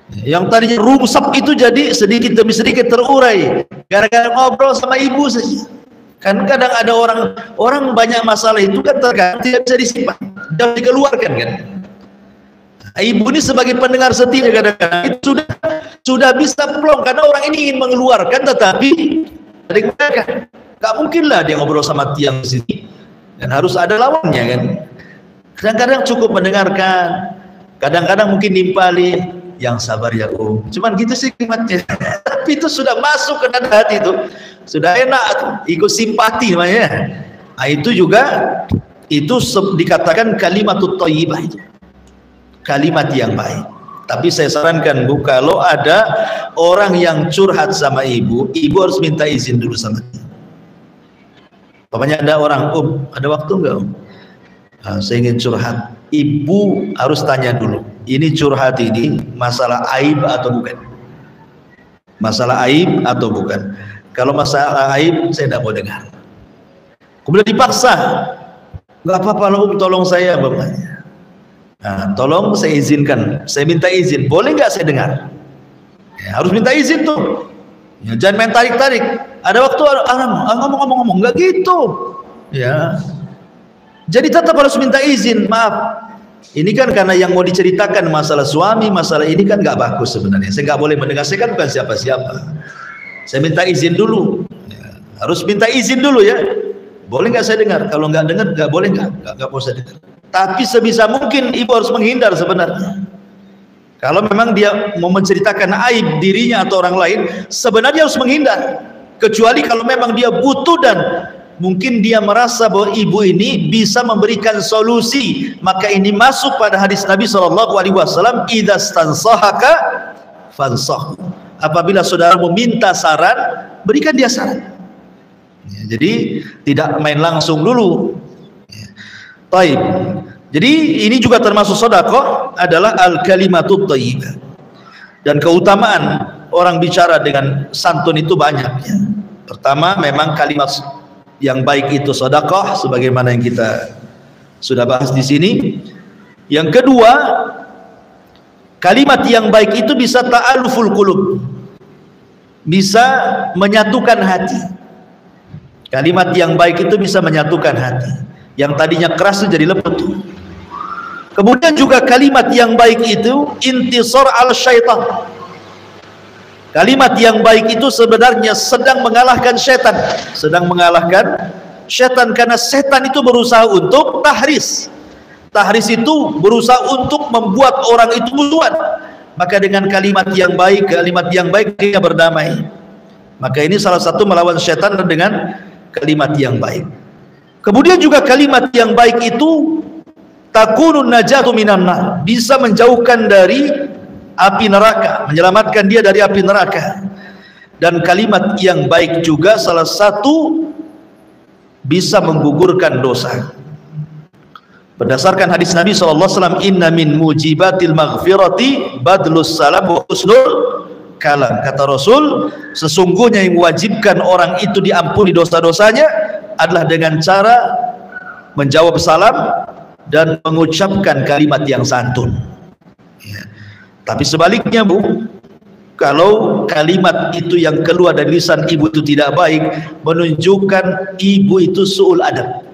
Yang tadinya rumsap itu jadi sedikit demi sedikit terurai gara-gara ngobrol sama ibu saja. Kan kadang ada orang banyak masalah itu kan terkadang tidak bisa disimpan, tidak dikeluarkan kan. Ibu ini sebagai pendengar setia kadang-kadang itu sudah bisa plong karena orang ini ingin mengeluarkan tetapi tidak dikeluarkan. Gak mungkin lah dia ngobrol sama tiang di sini, dan harus ada lawannya kan. Kadang-kadang cukup mendengarkan, kadang-kadang mungkin nimpalin, yang sabar ya cuman gitu sih kalimatnya. Tapi itu sudah masuk ke dalam hati, itu sudah enak tuh, ikut simpati namanya. Nah, itu juga itu dikatakan kalimatut thayyibah, itu kalimat yang baik. Tapi saya sarankan Bu, kalau ada orang yang curhat sama ibu harus minta izin dulu sama dia. Bapaknya ada orang, ada waktu enggak saya ingin curhat. Ibu harus tanya dulu, ini curhat ini masalah aib atau bukan? Masalah aib atau bukan? Kalau masalah aib saya tidak mau dengar. Kemudian dipaksa, nggak apa-apa loh, tolong saya bapaknya. Nah, tolong saya izinkan, saya minta izin, boleh nggak saya dengar? Ya, harus minta izin tuh. Ya, jangan main tarik-tarik. Ada waktu ngomong-ngomong, nggak gitu. Ya. Jadi tetap harus minta izin. Maaf, ini kan karena yang mau diceritakan masalah suami, masalah ini kan nggak bagus sebenarnya. Saya nggak boleh mendengar, saya kan bukan siapa-siapa. Saya minta izin dulu. Ya, harus minta izin dulu ya. Boleh nggak saya dengar? Kalau nggak dengar, nggak boleh nggak boleh saya dengar. Tapi sebisa mungkin ibu harus menghindar sebenarnya. Kalau memang dia mau menceritakan aib dirinya atau orang lain, sebenarnya harus menghindar. Kecuali kalau memang dia butuh dan mungkin dia merasa bahwa ibu ini bisa memberikan solusi, maka ini masuk pada hadis Nabi SAW, idza stansahaka fansah. Apabila saudaramu minta saran, berikan dia saran. Ya, jadi tidak main langsung dulu. Ya. Taib. Jadi ini juga termasuk sedekah, adalah al-kalimatut thayyibah. Dan keutamaan orang bicara dengan santun itu banyak ya. Pertama, memang kalimat yang baik itu sedekah sebagaimana yang kita sudah bahas di sini. Yang kedua, kalimat yang baik itu bisa ta'aluful qulub, bisa menyatukan hati. Kalimat yang baik itu bisa menyatukan hati. Yang tadinya keras itu jadi lembut. Kemudian juga kalimat yang baik itu intisar al-syaitan. Kalimat yang baik itu sebenarnya sedang mengalahkan setan, sedang mengalahkan setan, karena setan itu berusaha untuk tahris. Tahris itu berusaha untuk membuat orang itu musuhan. Maka dengan kalimat yang baik dia berdamai. Maka ini salah satu melawan setan dengan kalimat yang baik. Kemudian juga kalimat yang baik itu takunun najatu minan nar, bisa menjauhkan dari api neraka, menyelamatkan dia dari api neraka. Dan kalimat yang baik juga salah satu bisa menggugurkan dosa. Berdasarkan hadis Nabi SAW, inna min mujibatil maghfirati badlus salam wa husnul kalam. Kata Rasul, sesungguhnya yang mewajibkan orang itu diampuni dosa-dosanya adalah dengan cara menjawab salam dan mengucapkan kalimat yang santun ya. Tapi sebaliknya Bu, kalau kalimat itu yang keluar dari lisan ibu itu tidak baik, menunjukkan ibu itu su'ul adab.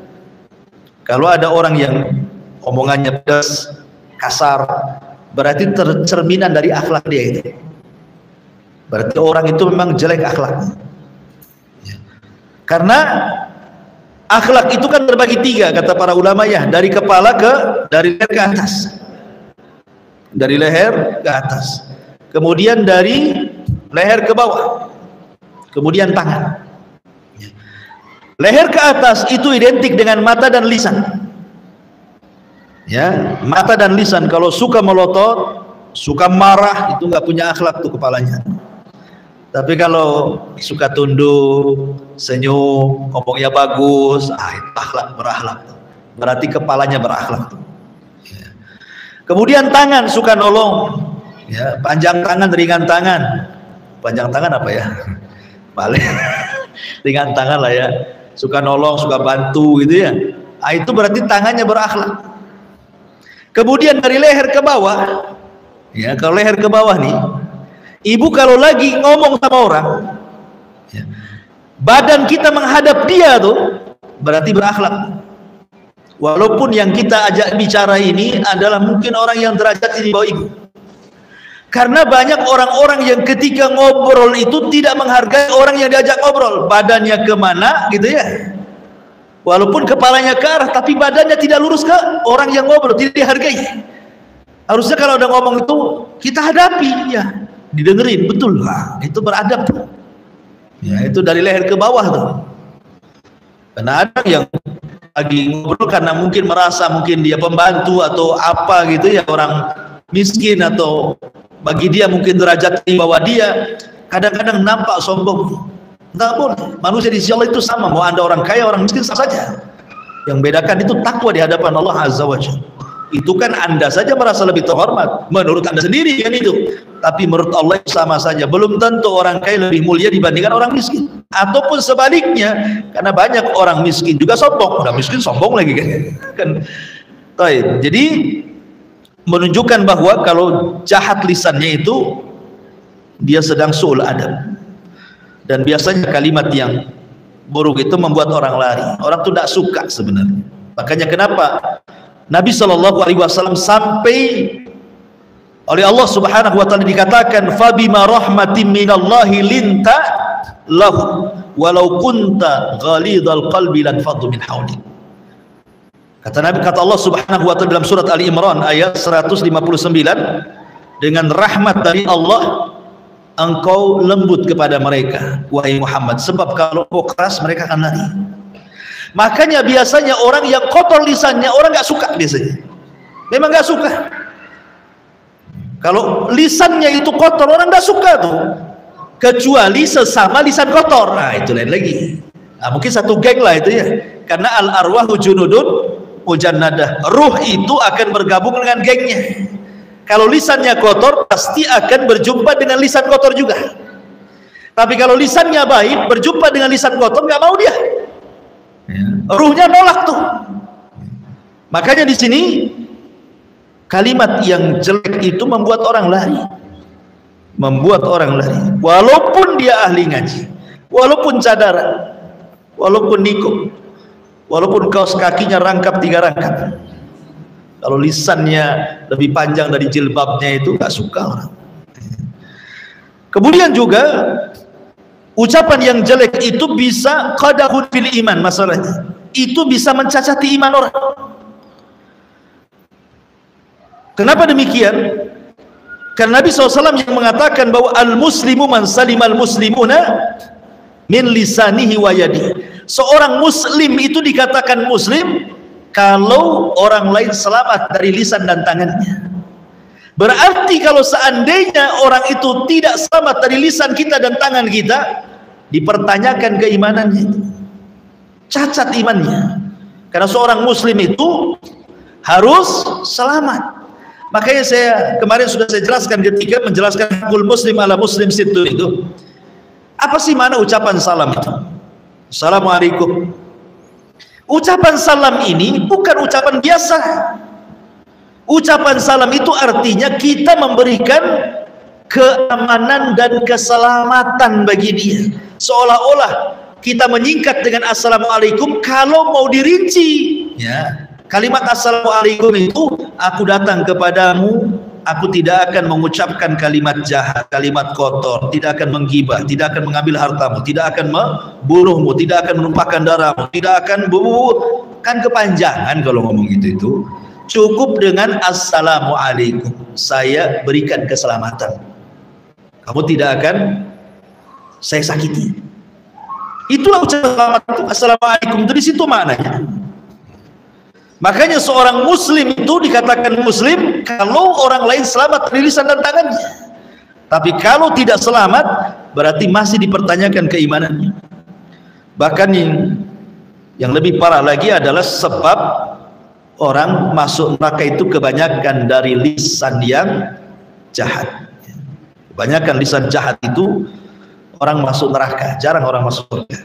Kalau ada orang yang omongannya pedas, kasar, berarti cerminan dari akhlak dia itu. berarti orang itu memang jelek akhlaknya. Karena akhlak itu kan terbagi tiga kata para ulama ya, dari leher ke atas, dari leher ke atas, kemudian dari leher ke bawah, kemudian tangan. Leher ke atas itu identik dengan mata dan lisan. Ya, mata dan lisan. Kalau suka melotot, suka marah, itu nggak punya akhlak tuh kepalanya. Tapi kalau suka tunduk, senyum, ngomongnya bagus, itu berakhlak. Berarti kepalanya berakhlak. Ya. Kemudian tangan suka nolong, ya, panjang tangan, ringan tangan. Panjang tangan apa ya? Balik. Ringan tangan lah ya. Suka nolong, suka bantu gitu ya. Itu berarti tangannya berakhlak. Kemudian dari leher ke bawah, ya, kalau leher ke bawah nih, ibu kalau lagi ngomong sama orang, ya, badan kita menghadap dia tuh berarti berakhlak. Walaupun yang kita ajak bicara ini adalah mungkin orang yang derajat di bawah ibu. Karena banyak orang-orang yang ketika ngobrol itu tidak menghargai orang yang diajak ngobrol. Badannya kemana gitu ya. Walaupun kepalanya ke arah, tapi badannya tidak lurus ke orang yang ngobrol, tidak dihargai. Harusnya kalau ada ngomong itu kita hadapi, ya, didengerin, betul lah, itu beradab. Ya, itu dari leher ke bawah tuh. Karena ada yang lagi ngobrol karena mungkin merasa mungkin dia pembantu atau apa gitu ya, orang miskin atau bagi dia mungkin derajat di bawah dia, kadang-kadang nampak sombong. Tidak boleh. Manusia di sisi Allah itu sama, mau anda orang kaya orang miskin sama saja. Yang bedakan itu takwa di hadapan Allah Azza wa Jalla. Itu kan anda saja merasa lebih terhormat menurut anda sendiri kan itu, tapi menurut Allah sama saja. Belum tentu orang kaya lebih mulia dibandingkan orang miskin, ataupun sebaliknya, karena banyak orang miskin juga sombong. Orang miskin sombong lagi kan. Jadi menunjukkan bahwa kalau jahat lisannya itu dia sedang su'ul adab. Dan biasanya kalimat yang buruk itu membuat orang lari. Orang itu tidak suka sebenarnya. Makanya kenapa Nabi SAW sampai oleh Allah Subhanahu wa taala dikatakan fabima rahmatin minallahi linta lahu walau kunta ghalidhal qalbi lan faddu min hawlik. Kata Allah Subhanahu wa taala dalam surat Ali Imran ayat 159, dengan rahmat dari Allah engkau lembut kepada mereka wahai Muhammad, sebab kalau kau keras mereka akan lari. Makanya biasanya orang yang kotor lisannya orang nggak suka, biasanya memang nggak suka. Kalau lisannya itu kotor orang nggak suka tuh, kecuali sesama lisan kotor. Nah itu lain lagi. Nah, mungkin satu geng lah itu ya, karena al arwahu junudun mujannadah, ruh itu akan bergabung dengan gengnya. Kalau lisannya kotor pasti akan berjumpa dengan lisan kotor juga. Tapi kalau lisannya baik berjumpa dengan lisan kotor nggak mau dia. Ruhnya nolak tuh. Makanya di sini kalimat yang jelek itu membuat orang lari. Membuat orang lari. Walaupun dia ahli ngaji, walaupun cadar, walaupun nikung, walaupun kaos kakinya rangkap 3 rangkap. Kalau lisannya lebih panjang dari jilbabnya itu gak suka orang. Kemudian juga ucapan yang jelek itu bisa qadahun fil iman, masalahnya itu bisa mencacati iman orang. Kenapa demikian? Karena Nabi SAW yang mengatakan bahwa al-muslimu man salimal muslimuna min lisanihi wa yadihi. Seorang muslim itu dikatakan muslim kalau orang lain selamat dari lisan dan tangannya. Berarti kalau seandainya orang itu tidak selamat dari lisan kita dan tangan kita, dipertanyakan keimanannya, cacat imannya. Karena seorang muslim itu harus selamat. Makanya saya kemarin sudah saya jelaskan ketika menjelaskan hakul muslim ala muslim situ itu. Apa sih mana ucapan salam itu? Assalamualaikum. Ucapan salam ini bukan ucapan biasa. Ucapan salam itu artinya kita memberikan keamanan dan keselamatan bagi dia. Seolah-olah kita menyingkat dengan assalamualaikum. Kalau mau dirinci, ya, kalimat assalamualaikum itu aku datang kepadamu aku tidak akan mengucapkan kalimat jahat, kalimat kotor, tidak akan menggibah, tidak akan mengambil hartamu, tidak akan membunuhmu, tidak akan menumpahkan darahmu, tidak akan kan kepanjangan kalau ngomong gitu itu. Cukup dengan assalamualaikum, saya berikan keselamatan, kamu tidak akan saya sakiti. Itulah ucapan assalamualaikum itu, di situ maknanya. Makanya seorang muslim itu dikatakan muslim kalau orang lain selamat dari lisan dan tangannya. Tapi kalau tidak selamat, berarti masih dipertanyakan keimanannya. Bahkan yang lebih parah lagi adalah sebab orang masuk neraka itu kebanyakan dari lisan yang jahat. Kebanyakan lisan jahat itu orang masuk neraka, jarang orang masuk surga.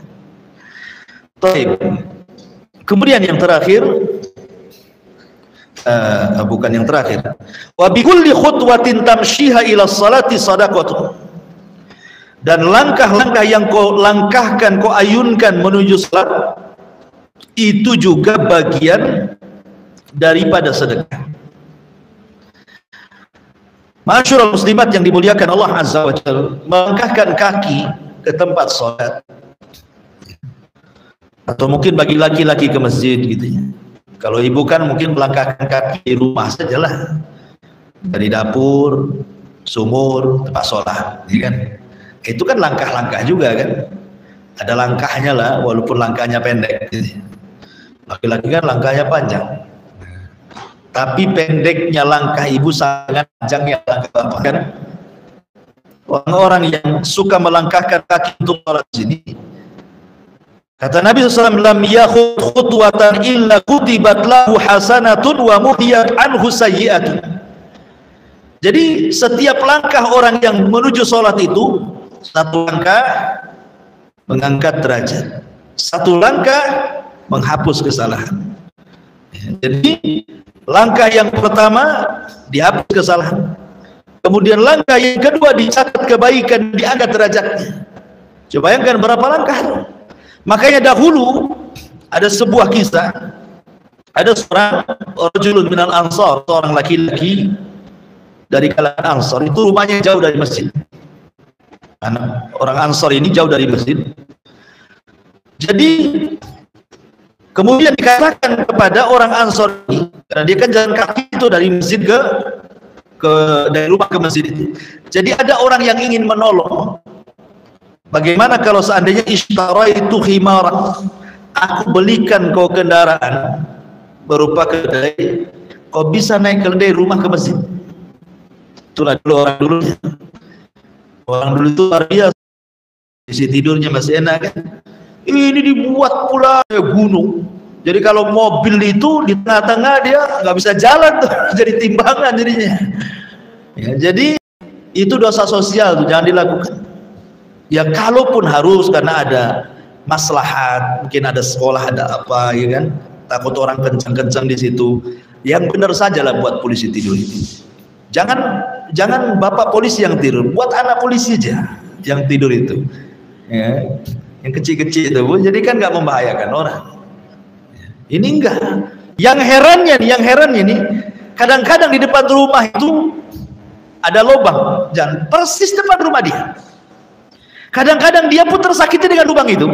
Kemudian yang terakhir, bukan yang terakhir, wa bi kulli khutwatin tamshiha ila salati sadaqatu, dan langkah-langkah yang kau langkahkan, kau ayunkan menuju salat, itu juga bagian daripada sedekah. Masyaallah muslimat yang dimuliakan Allah Azza wa Jalla, melangkahkan kaki ke tempat salat, atau mungkin bagi laki-laki ke masjid gitu ya. Kalau ibu kan mungkin melangkahkan kaki di rumah sajalah, dari dapur, sumur, tempat sholat, ya kan? Itu kan langkah-langkah juga kan? Ada langkahnya lah, walaupun langkahnya pendek. Laki-laki kan langkahnya panjang, tapi pendeknya langkah ibu sangat panjangnya langkah bapak kan? Orang-orang yang suka melangkahkan kaki untuk sholat sini, kata Nabi SAW, lam yakhud khutwatan illa kutibat lahu hasanatun wa muhiyat anhu sayyi'atun. Jadi setiap langkah orang yang menuju sholat itu, satu langkah mengangkat derajat, satu langkah menghapus kesalahan. Jadi langkah yang pertama dihapus kesalahan, kemudian langkah yang kedua dicatat kebaikan, diangkat derajatnya. Coba bayangkan berapa langkah. Makanya dahulu ada sebuah kisah, ada seorang rajulun minal ansar, seorang laki-laki dari kalangan Ansar, itu rumahnya jauh dari masjid. Anak orang Ansar ini jauh dari masjid. Jadi kemudian dikatakan kepada orang Ansar ini, karena dia kan jalan kaki itu dari masjid dari rumah ke masjid itu. Jadi ada orang yang ingin menolong. Bagaimana kalau seandainya ishtaraitu khimara, aku belikan kau kendaraan berupa keledai, kau bisa naik keledai rumah ke masjid. Itulah dulu orang dulu. Orang dulu itu luar biasa. Isi tidurnya masih enak kan. Ini dibuat pula gunung. Jadi kalau mobil itu di tengah-tengah dia nggak bisa jalan tuh, jadi timbangan jadinya. Ya, jadi itu dosa sosial tuh, jangan dilakukan. Ya kalaupun harus karena ada maslahat, mungkin ada sekolah, ada apa, ya kan? Takut orang kencang-kencang di situ. Yang benar sajalah buat polisi tidur itu. Jangan bapak polisi yang tidur, buat anak polisi aja yang tidur itu. Ya, yang kecil-kecil itu, jadi kan nggak membahayakan orang. Ini enggak. Yang herannya nih, kadang-kadang di depan rumah itu ada lubang, jangan persis depan rumah dia. Kadang-kadang dia pun tersakiti dengan lubang itu.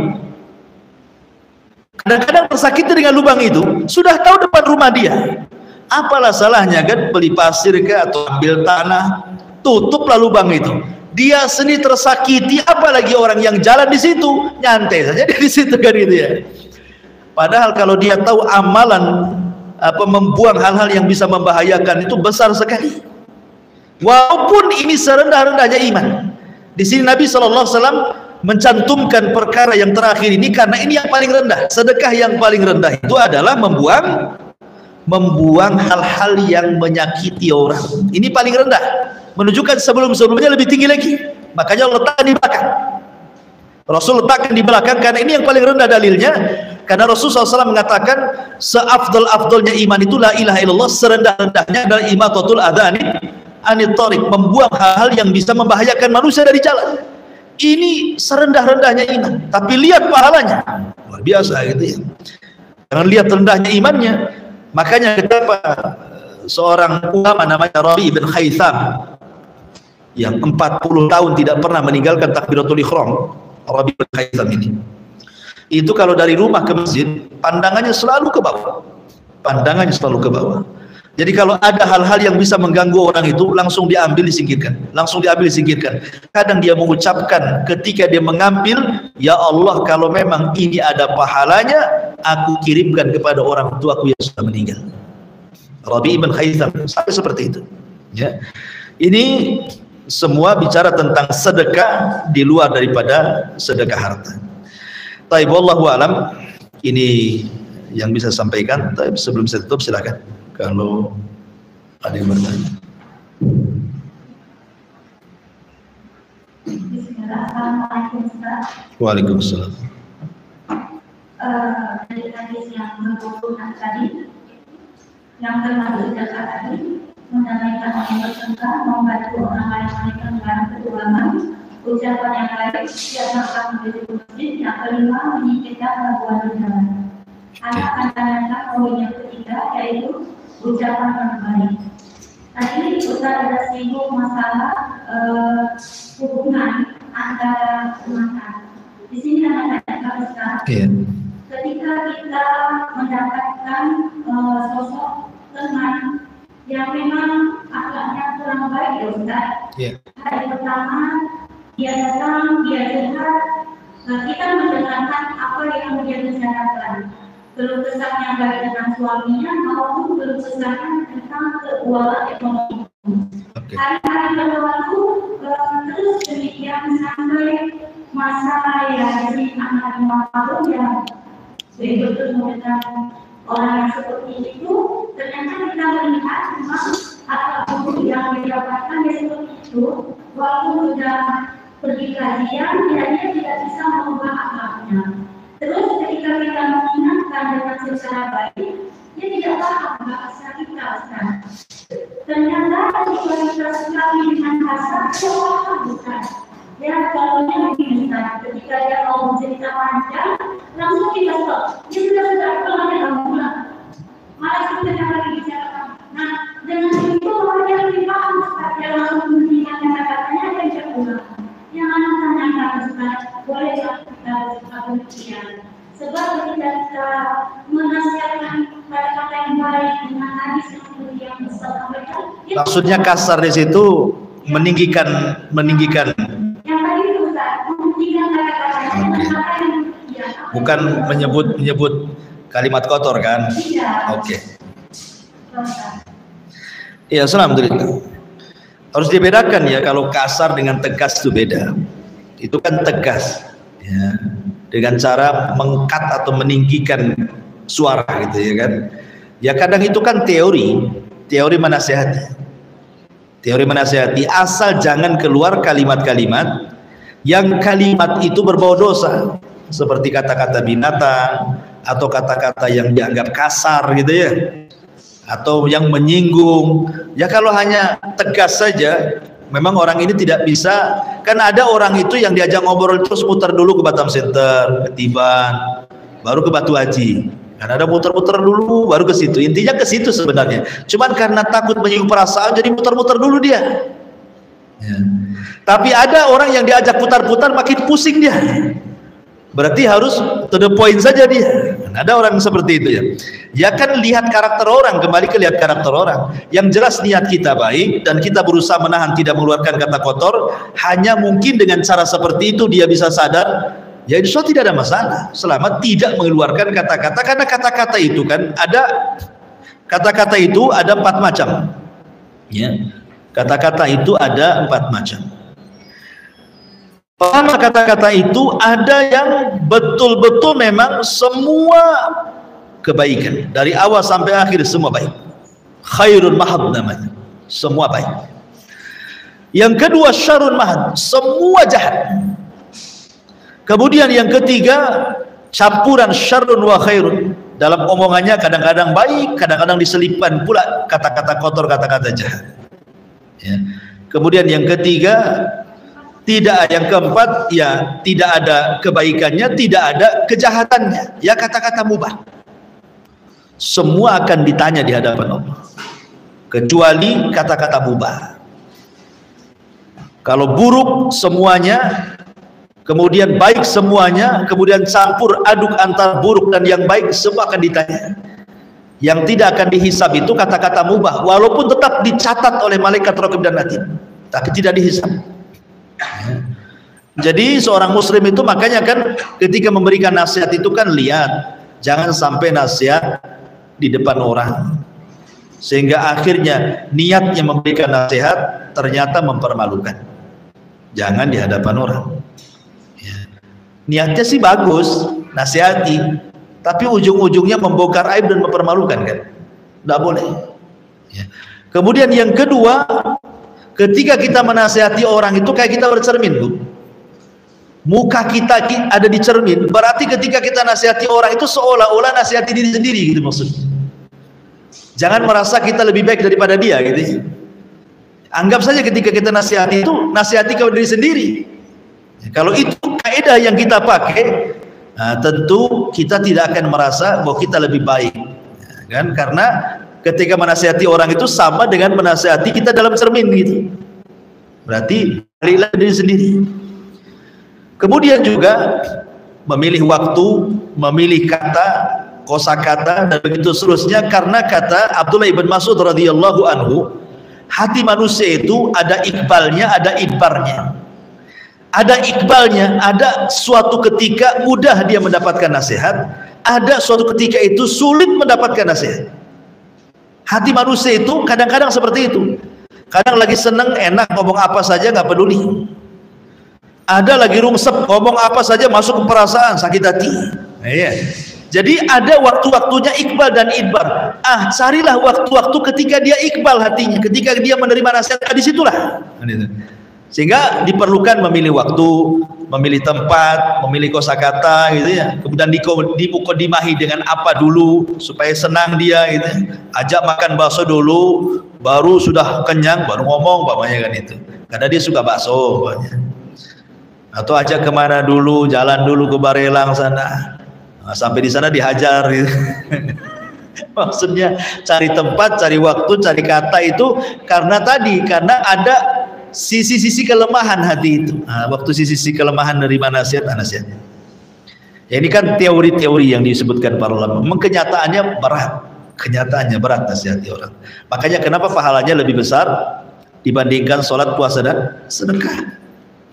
Kadang-kadang tersakiti dengan lubang itu, sudah tahu depan rumah dia. Apalah salahnya kan, beli pasir ke atau ambil tanah, tutuplah lubang itu. Dia sendiri tersakiti, apalagi orang yang jalan di situ, nyantai saja di situ kan gitu ya. Padahal kalau dia tahu amalan membuang hal-hal yang bisa membahayakan itu besar sekali. Walaupun ini serendah-rendahnya iman. Di sini Nabi SAW mencantumkan perkara yang terakhir ini karena ini yang paling rendah. Sedekah yang paling rendah itu adalah membuang hal-hal yang menyakiti orang. Ini paling rendah. Menunjukkan sebelum-sebelumnya lebih tinggi lagi. Makanya letakkan di belakang. Rasul letakkan di belakang karena ini yang paling rendah dalilnya. Karena Rasul SAW mengatakan seafdal-afdalnya iman itu la ilaha illallah, serendah-rendahnya adalah imatatul adhani anit thariq, membuang hal-hal yang bisa membahayakan manusia dari jalan. Ini serendah-rendahnya iman, tapi lihat pahalanya luar biasa gitu ya. Jangan lihat rendahnya imannya. Makanya kenapa seorang ulama namanya Rabi bin Khaitham yang 40 tahun tidak pernah meninggalkan takbiratul ihram. Rabi bin Khaitham ini, itu kalau dari rumah ke masjid pandangannya selalu ke bawah, pandangannya selalu ke bawah. Jadi kalau ada hal-hal yang bisa mengganggu orang itu langsung diambil disingkirkan, langsung diambil disingkirkan. Kadang dia mengucapkan ketika dia mengambil, ya Allah, kalau memang ini ada pahalanya, aku kirimkan kepada orang tuaku yang sudah meninggal. Rabi bin Khaitham sampai seperti itu. Ya, ini semua bicara tentang sedekah di luar daripada sedekah harta. Taib, wallahu alam, ini yang bisa sampaikan. Tapi sebelum saya tutup, silakan kalau ada yang bertanya. Assalamualaikum Ustaz. Waalaikumsalam. Dari hadis yang berhubungan tadi, yang termasuk zakat tadi, mendamaikan orang bertengkar, membantu orang lain menaikkan barang keuangan, ucapan yang baik, siap makan menjadi masjid, yang kelima menyingkirkan gangguan di jalan. Anak akan tanyakan poin yang ketiga, yaitu ucapan yang baik. Tadi Ustaz ada singgung masalah hubungan antara teman. Di sini anak-anak Ustaz, ketika kita mendapatkan sosok teman yang memang akhlaknya kurang baik, ya Ustaz. Hari pertama dia datang, dia curhat, kita mendengarkan apa yang dia bicarakan, keluh kesahnya baik dengan suaminya maupun keluh kesahnya tentang keuangan ekonomi. Hari-hari berlalu terus demikian sampai masa ya si anak 5 tahun yang betul-betul dengan orang yang seperti itu. Ternyata kita melihat memang akhlak buruk yang didapatkan ya seperti itu, walaupun sudah pergi kajian, dia tidak bisa mengubah akhlaknya. Terus ketika kita mengingatkan dengan secara baik, dia tidak paham bahasa kita, Ustaz. Ternyata jika kita sekali dengan kasar, dia paham, Ustaz. Ya, contohnya begini, Ustaz. Ketika dia mau bercerita panjang, langsung kita stop. Dia sudah pulang, dia pulang. Malah kita yang lagi bicarakan. Nah, dengan itu orang yang lebih paham, Ustaz. Dia langsung menghentikan kata-katanya dan dia pulang. Yang anak tanyakan, Ustaz, bolehkah kita bersikap demikian? Sebab ketika kita menasihatkan kata-kata yang baik dengan hadis yang Ustaz sampaikan, maksudnya kasar di situ meninggikan. Yang tadi itu Ustaz, meninggikan kata-katanya dengan kata yang bukan menyebut kalimat kotor kan? Iya. Oke. Iya, alhamdulillah. Harus dibedakan ya, kalau kasar dengan tegas itu beda. Itu kan tegas, ya, dengan cara mengkat atau meninggikan suara gitu ya kan. Ya kadang itu kan teori menasihati. Teori menasihati, asal jangan keluar kalimat-kalimat yang kalimat itu berbau dosa, seperti kata-kata binatang atau kata-kata yang dianggap kasar gitu ya, atau yang menyinggung. Ya kalau hanya tegas saja, memang orang ini tidak bisa. Kan ada orang itu yang diajak ngobrol terus muter dulu ke Batam Center, ke Tiban, baru ke Batu Haji. Kan ada muter-muter dulu baru ke situ. Intinya ke situ sebenarnya. Cuman karena takut menyinggung perasaan jadi muter-muter dulu dia. Ya. Tapi ada orang yang diajak putar-putar makin pusing dia. Berarti harus to the point saja dia. Ada orang seperti itu ya. Ya kan lihat karakter orang, kembali ke lihat karakter orang. Yang jelas niat kita baik dan kita berusaha menahan tidak mengeluarkan kata kotor. Hanya mungkin dengan cara seperti itu dia bisa sadar, ya insya Allah tidak ada masalah selama tidak mengeluarkan kata-kata. Karena kata-kata itu kan ada, kata-kata itu ada 4 macam. Ya, kata-kata itu ada 4 macam. Pertama, kata-kata itu ada yang betul-betul memang semua kebaikan dari awal sampai akhir semua baik. Khairun mahad namanya, semua baik. Yang kedua syarrun mahad, semua jahat. Kemudian yang ketiga campuran syarrun wa khairun. Dalam omongannya kadang-kadang baik, kadang-kadang diselipkan pula kata-kata kotor, kata-kata jahat. Ya. Kemudian yang ketiga tidak, yang keempat ya tidak ada kebaikannya, tidak ada kejahatannya, ya kata-kata mubah. Semua akan ditanya di hadapan Allah. kecuali kata-kata mubah. Kalau buruk semuanya, kemudian baik semuanya, kemudian campur aduk antara buruk dan yang baik, semua akan ditanya. Yang tidak akan dihisab itu kata-kata mubah, walaupun tetap dicatat oleh malaikat raqib dan atid, tapi tidak dihisab. Jadi seorang muslim itu makanya kan ketika memberikan nasihat itu kan lihat, jangan sampai nasihat di depan orang, sehingga akhirnya niatnya memberikan nasihat ternyata mempermalukan. Jangan di hadapan orang. Niatnya sih bagus, nasihati, tapi ujung-ujungnya membongkar aib dan mempermalukan kan? Tidak boleh. Kemudian yang kedua, ketika kita menasihati orang itu kayak kita bercermin, Bu. Muka kita ada di cermin, berarti ketika kita nasihati orang itu seolah-olah nasihati diri sendiri gitu maksudnya. Jangan merasa kita lebih baik daripada dia gitu. Anggap saja ketika kita nasihati itu nasihati kepada diri sendiri. Kalau itu kaidah yang kita pakai, nah, tentu kita tidak akan merasa bahwa kita lebih baik, kan? Karena ketika menasihati orang itu sama dengan menasihati kita dalam cermin gitu. Berarti baliklah diri sendiri. Kemudian juga memilih waktu, memilih kata, kosakata dan begitu seterusnya, karena kata Abdullah ibn Mas'ud radhiyallahu anhu, hati manusia itu ada ikbalnya, ada idbarnya. Ada ikbalnya, ada suatu ketika mudah dia mendapatkan nasihat, ada suatu ketika itu sulit mendapatkan nasihat. Hati manusia itu kadang-kadang seperti itu. Kadang lagi seneng, enak, ngomong apa saja nggak peduli. Ada lagi rungsep, ngomong apa saja masuk ke perasaan, sakit hati. Iya. Jadi ada waktu-waktunya iqbal dan idbar. Carilah waktu-waktu ketika dia iqbal hatinya, ketika dia menerima nasihat, disitulah. Sehingga diperlukan memilih waktu, memilih tempat, memilih kosakata, gitu ya. Kemudian dimukodimahi dengan apa dulu supaya senang dia, gitu. Ajak makan bakso dulu, baru sudah kenyang, baru ngomong, bapaknya kan itu. Karena dia suka bakso, bapaknya. Atau ajak kemana dulu, jalan dulu ke Barelang sana. Nah, sampai di sana dihajar gitu. Maksudnya cari tempat, cari waktu, cari kata itu karena ada sisi-sisi kelemahan hati itu. Nah, waktu sisi kelemahan dari nasihatnya. Ya, ini kan teori-teori yang disebutkan para ulama. Memang kenyataannya berat nasihati orang. Makanya kenapa pahalanya lebih besar dibandingkan sholat, puasa dan sedekah.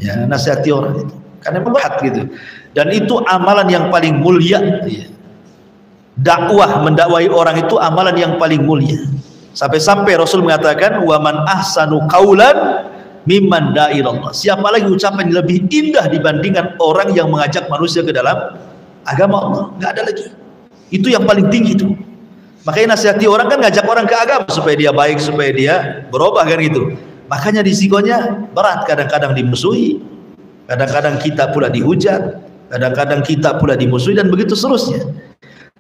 Ya, nasihati orang itu. Karena berat gitu. Dan itu amalan yang paling mulia. Dakwah, mendakwai orang itu amalan yang paling mulia. Sampai-sampai Rasul mengatakan, wa man ahsanu qaulan mimman da'a ilallah. Siapa lagi ucapan yang lebih indah dibandingkan orang yang mengajak manusia ke dalam agama Allah? Nggak ada lagi. Itu yang paling tinggi itu. Makanya nasihati orang kan ngajak orang ke agama supaya dia baik, supaya dia berubah kan gitu. Makanya risikonya berat, kadang-kadang dimusuhi, kadang-kadang kita pula dihujat, kadang-kadang kita pula dimusuhi dan begitu seterusnya.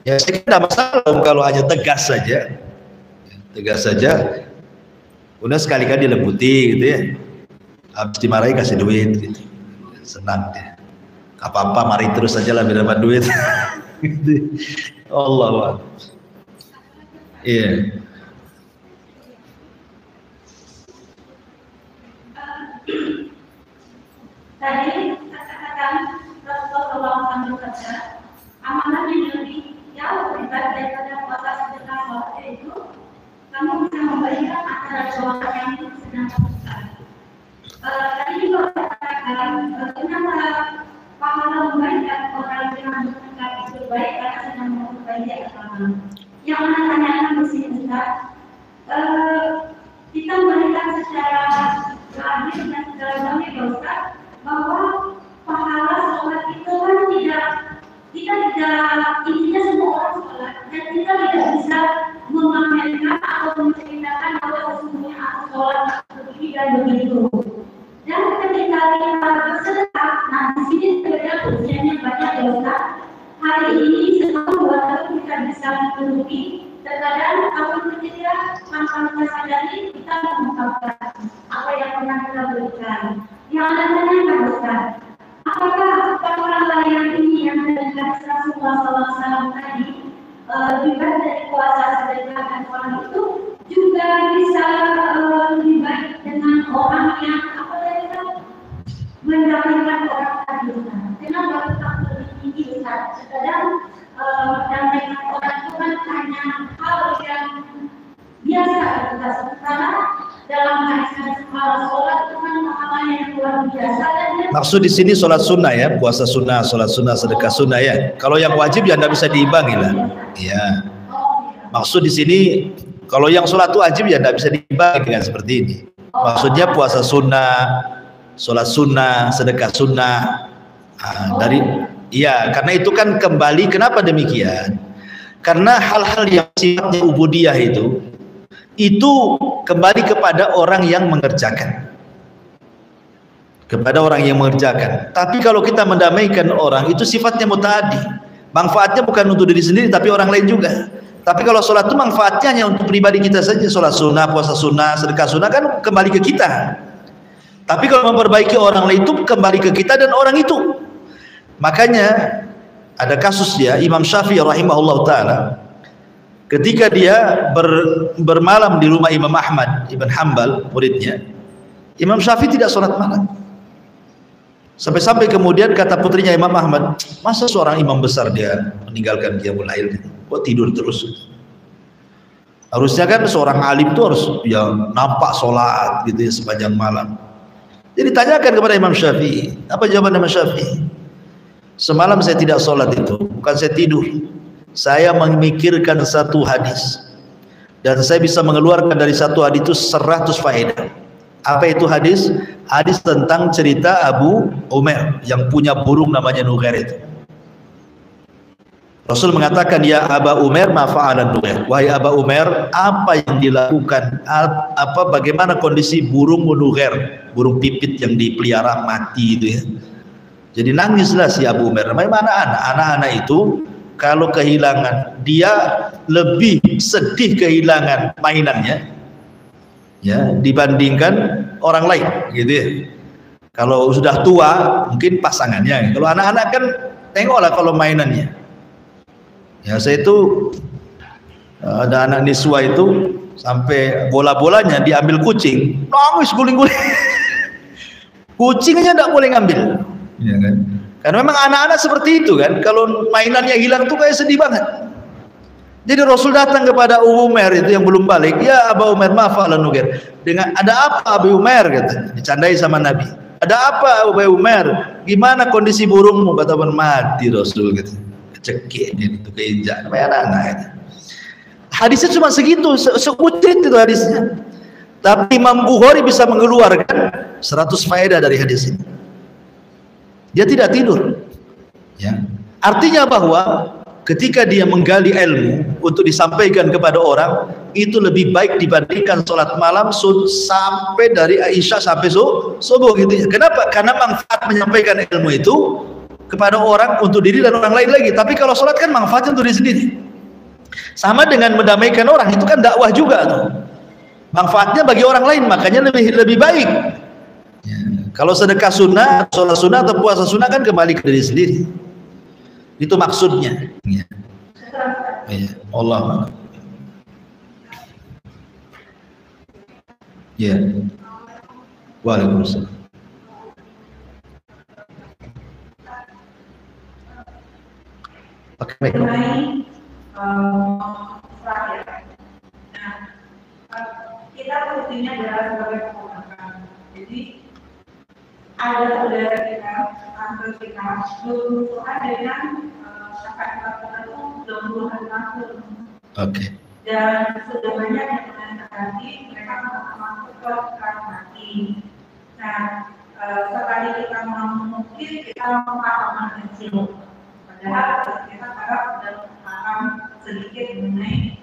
Ya saya kira tidak masalah kalau hanya tegas saja. Tegas saja. Udah sekali-kali dilembuti gitu ya. Habis dimarahi kasih duit gitu. Senang dia. Gak apa-apa, mari terus saja lah biar dapat duit. Allah. Iya. Tadi katakan Rasulullah SAW bersabda, amanah yang lebih jauh daripada puasa sedekah sholat, yaitu kamu bisa memberikan antara dua orang yang sedang berpuasa. Tadi juga katakan kenapa pahala memberikan orang yang bersedekah itu baik karena sedang memperbaiki agama. Yang mana tanyakan di sini Ustaz, kita memberikan secara lahir dan secara batin Ustaz, bahwa pahala sholat itu kan kita tidak intinya semua orang sholat, dan kita tidak bisa memamerkan atau menceritakan bahwa sesungguhnya aku sholat begini dan begitu. Dan ketika kita bersedekah, nah di sini sebenarnya ujiannya banyak ya Ustaz. Hari ini setelah 2 tahun kita bisa menutupi, terkadang tahun ketiga tanpa kita sadari kita mengungkapkan apa yang pernah kita berikan. Yang ada tanyakan Ustaz, apakah pahala yang ini yang dari Rasulullah SAW tadi juga dari puasa sedekah dan sholat itu juga bisa hal yang biasa kita karena dalam hadis sholat itu kan amalan yang luar biasa dan maksud di sini sholat sunnah ya, puasa sunnah, sholat sunnah, sedekah sunnah ya. Kalau yang wajib ya tidak bisa diimbangi lah. Ya. Maksud di sini kalau yang sholat wajib ya tidak bisa diimbangi dengan seperti ini. Maksudnya puasa sunnah, sholat sunnah, sedekah sunnah. Karena itu kan kembali, kenapa demikian? Karena hal-hal yang sifatnya ubudiyah itu kembali kepada orang yang mengerjakan. Kepada orang yang mengerjakan. Tapi kalau kita mendamaikan orang, itu sifatnya mutaaddi. Manfaatnya bukan untuk diri sendiri, tapi orang lain juga. Tapi kalau sholat itu manfaatnya hanya untuk pribadi kita saja. Sholat sunnah, puasa sunnah, sedekah sunnah kan kembali ke kita. Tapi kalau memperbaiki orang lain itu kembali ke kita dan orang itu. Makanya ada kasus ya, Imam Syafi'i rahimahullah ta'ala, ketika dia bermalam di rumah Imam Ahmad Ibn Hanbal, muridnya, Imam Syafi'i tidak sholat malam. Sampai-sampai kemudian kata putrinya Imam Ahmad, masa seorang imam besar dia meninggalkan qiyamul lail, kok tidur terus? Harusnya kan seorang alim itu harus ya nampak sholat gitu ya sepanjang malam. Jadi tanyakan kepada Imam Syafi'i, apa jawaban Imam Syafi'i? Semalam saya tidak sholat itu, bukan saya tidur. Saya memikirkan satu hadis dan saya bisa mengeluarkan dari satu hadis itu 100 faedah. Apa itu hadis? Hadis tentang cerita Abu Umair yang punya burung namanya Nughair itu. Rasul mengatakan, ya Aba Umair ma fa'alan Nughair. Wahai Aba Umair, apa yang dilakukan? Bagaimana kondisi burung Nughair, burung pipit yang dipelihara mati itu ya. Jadi nangislah si Abu Umair. Mana anak-anak itu kalau kehilangan, dia lebih sedih kehilangan mainannya ya dibandingkan orang lain gitu ya. Kalau sudah tua mungkin pasangannya. Kalau anak-anak kan tengoklah kalau mainannya. Ya saya itu ada anak niswa itu sampai bola-bolanya diambil kucing, nangis guling-guling. Kucingnya tidak boleh ngambil. Ya kan? Karena memang anak-anak seperti itu kan, kalau mainannya hilang tuh kayak sedih banget. Jadi Rasul datang kepada Abu Umair itu yang belum balik, ya Abu Umair ma fa'alan Nughair. Dengan ada apa Abu Umair kata, dicandai sama Nabi. Ada apa Abu Umair? Gimana kondisi burungmu? Kata mati Rasul gitu. Cekik dia itu keinjak namanya anak-anak itu. Hadisnya cuma segitu, sekutit itu hadisnya. Tapi Imam Bukhari bisa mengeluarkan 100 faedah dari hadis ini. Dia tidak tidur ya. Artinya bahwa ketika dia menggali ilmu untuk disampaikan kepada orang, itu lebih baik dibandingkan sholat malam sampai dari Aisyah sampai subuh gitu ya. Kenapa? Karena manfaat menyampaikan ilmu itu kepada orang untuk diri dan orang lain lagi. Tapi kalau sholat kan manfaatnya untuk diri sendiri. Sama dengan mendamaikan orang, itu kan dakwah juga tuh. Manfaatnya bagi orang lain, makanya lebih baik ya. Kalau sedekah sunnah, sholat sunnah atau puasa sunnah kan kembali ke diri sendiri. Itu maksudnya ya. Ya. Allah ya. Waalaikumsalam. Pakai mikrofon. Kita posisinya adalah sebagai keponakan. Jadi ada saudara kita, tante kita, berusaha dengan kakak kita itu sudah puluhan tahun. Oke. Dan sudah banyak yang terjadi, mereka sama-sama ke sekarang mati. Nah, sekali kita mungkin kita pengalaman kecil. Padahal kita sekarang sudah paham sedikit mengenai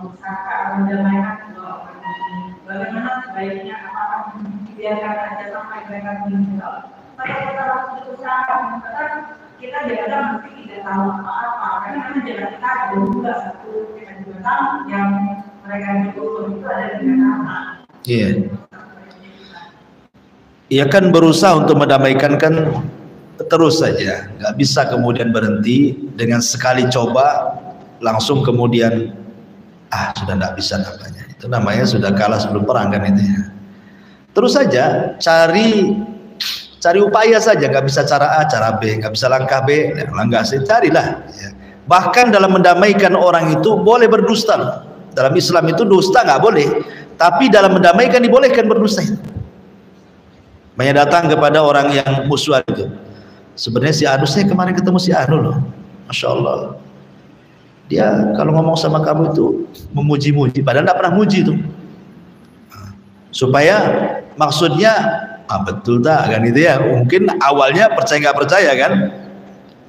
usaha mendamaikan kedua orang ini. Bagaimana sebaiknya, apakah dibiarkan aja sampai mereka meninggal? Kalau kita harus berusaha, karena kita biasa mesti tidak tahu apa-apa. Karena memang jalan kita ada juga satu, kita juga tahu yang mereka itu ada di mana. Iya. Ia kan berusaha untuk mendamaikan kan terus saja, nggak bisa kemudian berhenti dengan sekali coba langsung kemudian sudah nggak bisa namanya. Itu namanya sudah kalah sebelum perang kan itu ya. Terus saja cari upaya saja, nggak bisa cara A, cara B, nggak bisa langkah B, langkah C, carilah ya. Bahkan dalam mendamaikan orang itu boleh berdusta. Dalam Islam itu dusta nggak boleh, tapi dalam mendamaikan dibolehkan berdusta. Banyak datang kepada orang yang musuh itu. Sebenarnya si Anu, saya kemarin ketemu si Anu loh, Masya Allah. Dia kalau ngomong sama kamu itu memuji-muji, padahal tidak pernah muji itu. Supaya maksudnya, betul tak kan itu ya? Mungkin awalnya percaya nggak percaya kan?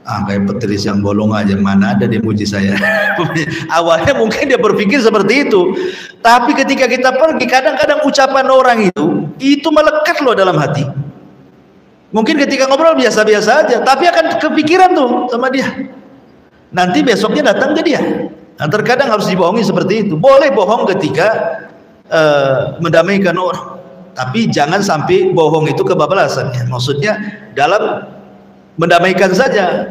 Kayak petiris yang bolong aja, mana ada dia muji saya. Awalnya mungkin dia berpikir seperti itu, tapi ketika kita pergi, kadang-kadang ucapan orang itu melekat loh dalam hati. Mungkin ketika ngobrol biasa-biasa aja, tapi akan kepikiran tuh sama dia. Nanti besoknya datang ke dia. Nah, terkadang harus dibohongi seperti itu. Boleh bohong ketika mendamaikan orang, tapi jangan sampai bohong itu kebablasan. Maksudnya dalam mendamaikan saja,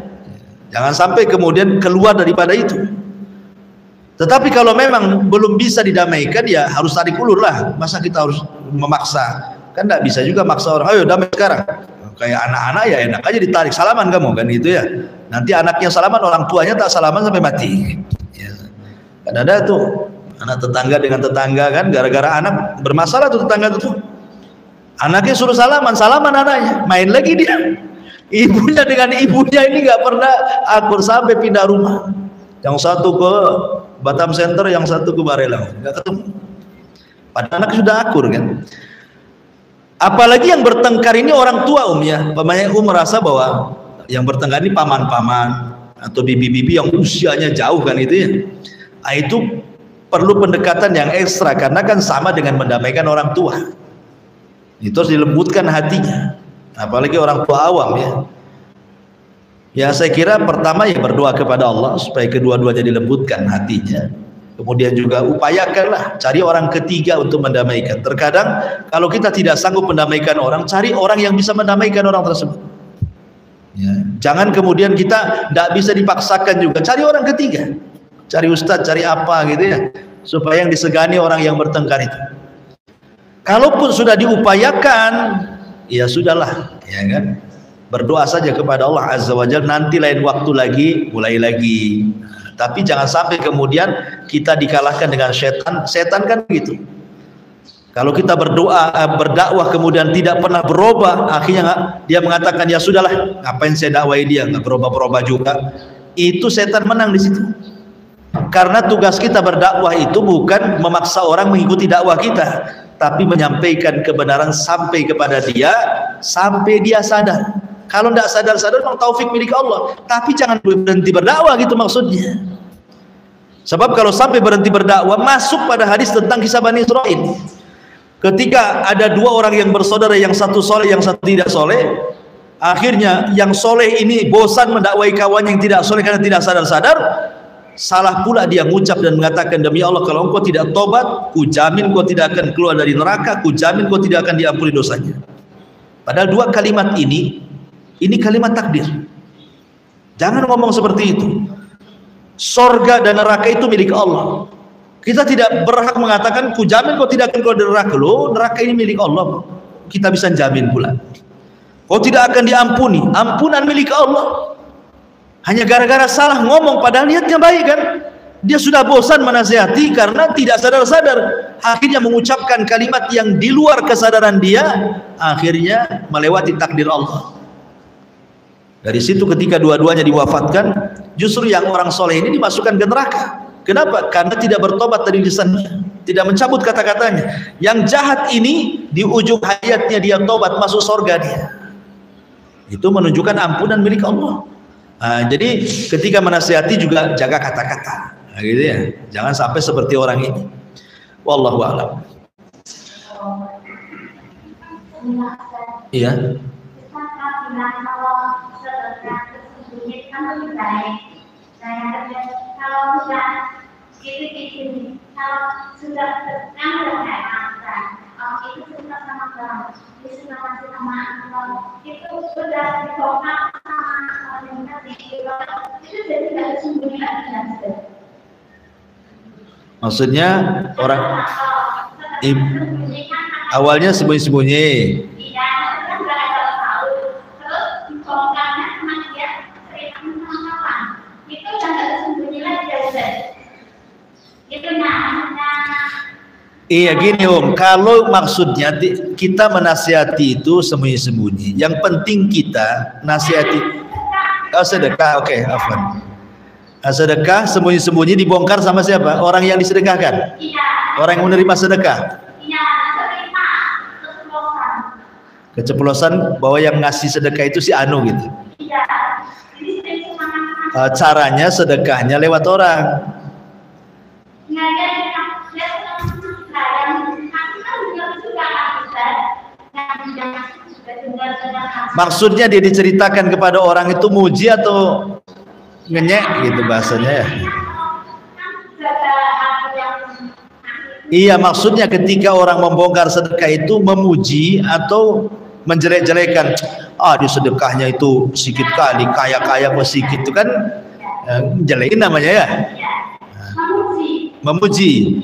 jangan sampai kemudian keluar daripada itu. Tetapi kalau memang belum bisa didamaikan, ya harus tarik ulur lah. Masa kita harus memaksa? Kan tidak bisa juga maksa orang, ayo damai sekarang. Kayak anak-anak ya enak aja ditarik, salaman kamu kan gitu ya. Nanti anaknya salaman, orang tuanya tak salaman sampai mati. Ya. Kan ada tuh anak tetangga dengan tetangga kan, gara-gara anak bermasalah tuh tetangga tuh. Anaknya suruh salaman anaknya, main lagi dia. Ibunya dengan ibunya ini nggak pernah akur sampai pindah rumah. Yang satu ke Batam Center, yang satu ke Barelang, nggak ketemu. Padahal anak sudah akur kan. Apalagi yang bertengkar ini orang tua ya. Pamannya merasa bahwa yang bertengkar ini paman-paman atau bibi-bibi yang usianya jauh kan itu ya. Nah, itu perlu pendekatan yang ekstra karena kan sama dengan mendamaikan orang tua. Itu harus dilembutkan hatinya. Apalagi orang tua awam ya. Ya saya kira pertama ya berdoa kepada Allah supaya kedua-duanya dilembutkan hatinya. Kemudian juga upayakanlah cari orang ketiga untuk mendamaikan. Terkadang kalau kita tidak sanggup mendamaikan orang, cari orang yang bisa mendamaikan orang tersebut. Ya. Jangan kemudian kita tidak bisa dipaksakan juga. Cari orang ketiga, cari ustadz, cari apa gitu ya, supaya yang disegani orang yang bertengkar itu. Kalaupun sudah diupayakan, ya sudahlah, ya kan. Berdoa saja kepada Allah Azza wa Jalla, nanti lain waktu lagi mulai lagi. Tapi jangan sampai kemudian kita dikalahkan dengan setan. Setan kan begitu. Kalau kita berdoa, berdakwah kemudian tidak pernah berubah, akhirnya dia mengatakan ya sudahlah, ngapain saya dakwai dia, nggak berubah-berubah juga. Itu setan menang di situ. Karena tugas kita berdakwah itu bukan memaksa orang mengikuti dakwah kita, tapi menyampaikan kebenaran sampai kepada dia, sampai dia sadar. Kalau tidak sadar-sadar memang taufik milik Allah, tapi jangan berhenti berdakwah gitu maksudnya. Sebab kalau sampai berhenti berdakwah, masuk pada hadis tentang kisah Bani Israil. Ketika ada dua orang yang bersaudara, yang satu soleh, yang satu tidak soleh, akhirnya yang soleh ini bosan mendakwai kawan yang tidak soleh karena tidak sadar-sadar. Salah pula dia mengucap dan mengatakan, demi Allah kalau engkau tidak tobat, ku jamin kau tidak akan keluar dari neraka, ku jamin kau tidak akan diampuni dosanya. Padahal dua kalimat ini kalimat takdir. Jangan ngomong seperti itu. Sorga dan neraka itu milik Allah. Kita tidak berhak mengatakan ku jamin kau tidak akan keluar dari neraka. Loh, neraka ini milik Allah. Kita bisa jamin pula. Kau tidak akan diampuni. Ampunan milik Allah. Hanya gara-gara salah ngomong padahal niatnya baik kan. Dia sudah bosan menasihati karena tidak sadar-sadar. Akhirnya mengucapkan kalimat yang di luar kesadaran dia. Akhirnya melewati takdir Allah. Dari situ ketika dua-duanya diwafatkan, justru yang orang soleh ini dimasukkan ke neraka. Kenapa? Karena tidak bertobat dari lisannya, tidak mencabut kata-katanya. Yang jahat ini di ujung hayatnya dia tobat, masuk surga dia. Itu menunjukkan ampunan milik Allah. Nah, jadi ketika menasihati juga jaga kata-kata, nah, gitu ya. Jangan sampai seperti orang ini. Wallahu a'lam. Iya. Kalau sudah kalau sudah itu sudah sama kamu, itu sudah dibongkar sama itu jadi tidak sembunyi lagi. Maksudnya orang awalnya sembunyi-sembunyi. Iya gini Om, kalau maksudnya kita menasihati itu sembunyi-sembunyi, yang penting kita nasihati. Oh sedekah, oke, afwan. Sedekah sembunyi-sembunyi dibongkar sama siapa? Orang yang disedekahkan? Iya. Orang yang menerima sedekah? Iya, keceplosan bahwa yang ngasih sedekah itu si Anu gitu. Iya. Caranya sedekahnya lewat orang. Maksudnya dia diceritakan kepada orang itu muji atau ngenyek gitu bahasanya ya. Iya, maksudnya ketika orang membongkar sedekah itu memuji atau menjelek-jelekan. Ah, di sedekahnya itu sedikit kali, kaya-kaya sedikit itu kan jelekin namanya ya. Memuji.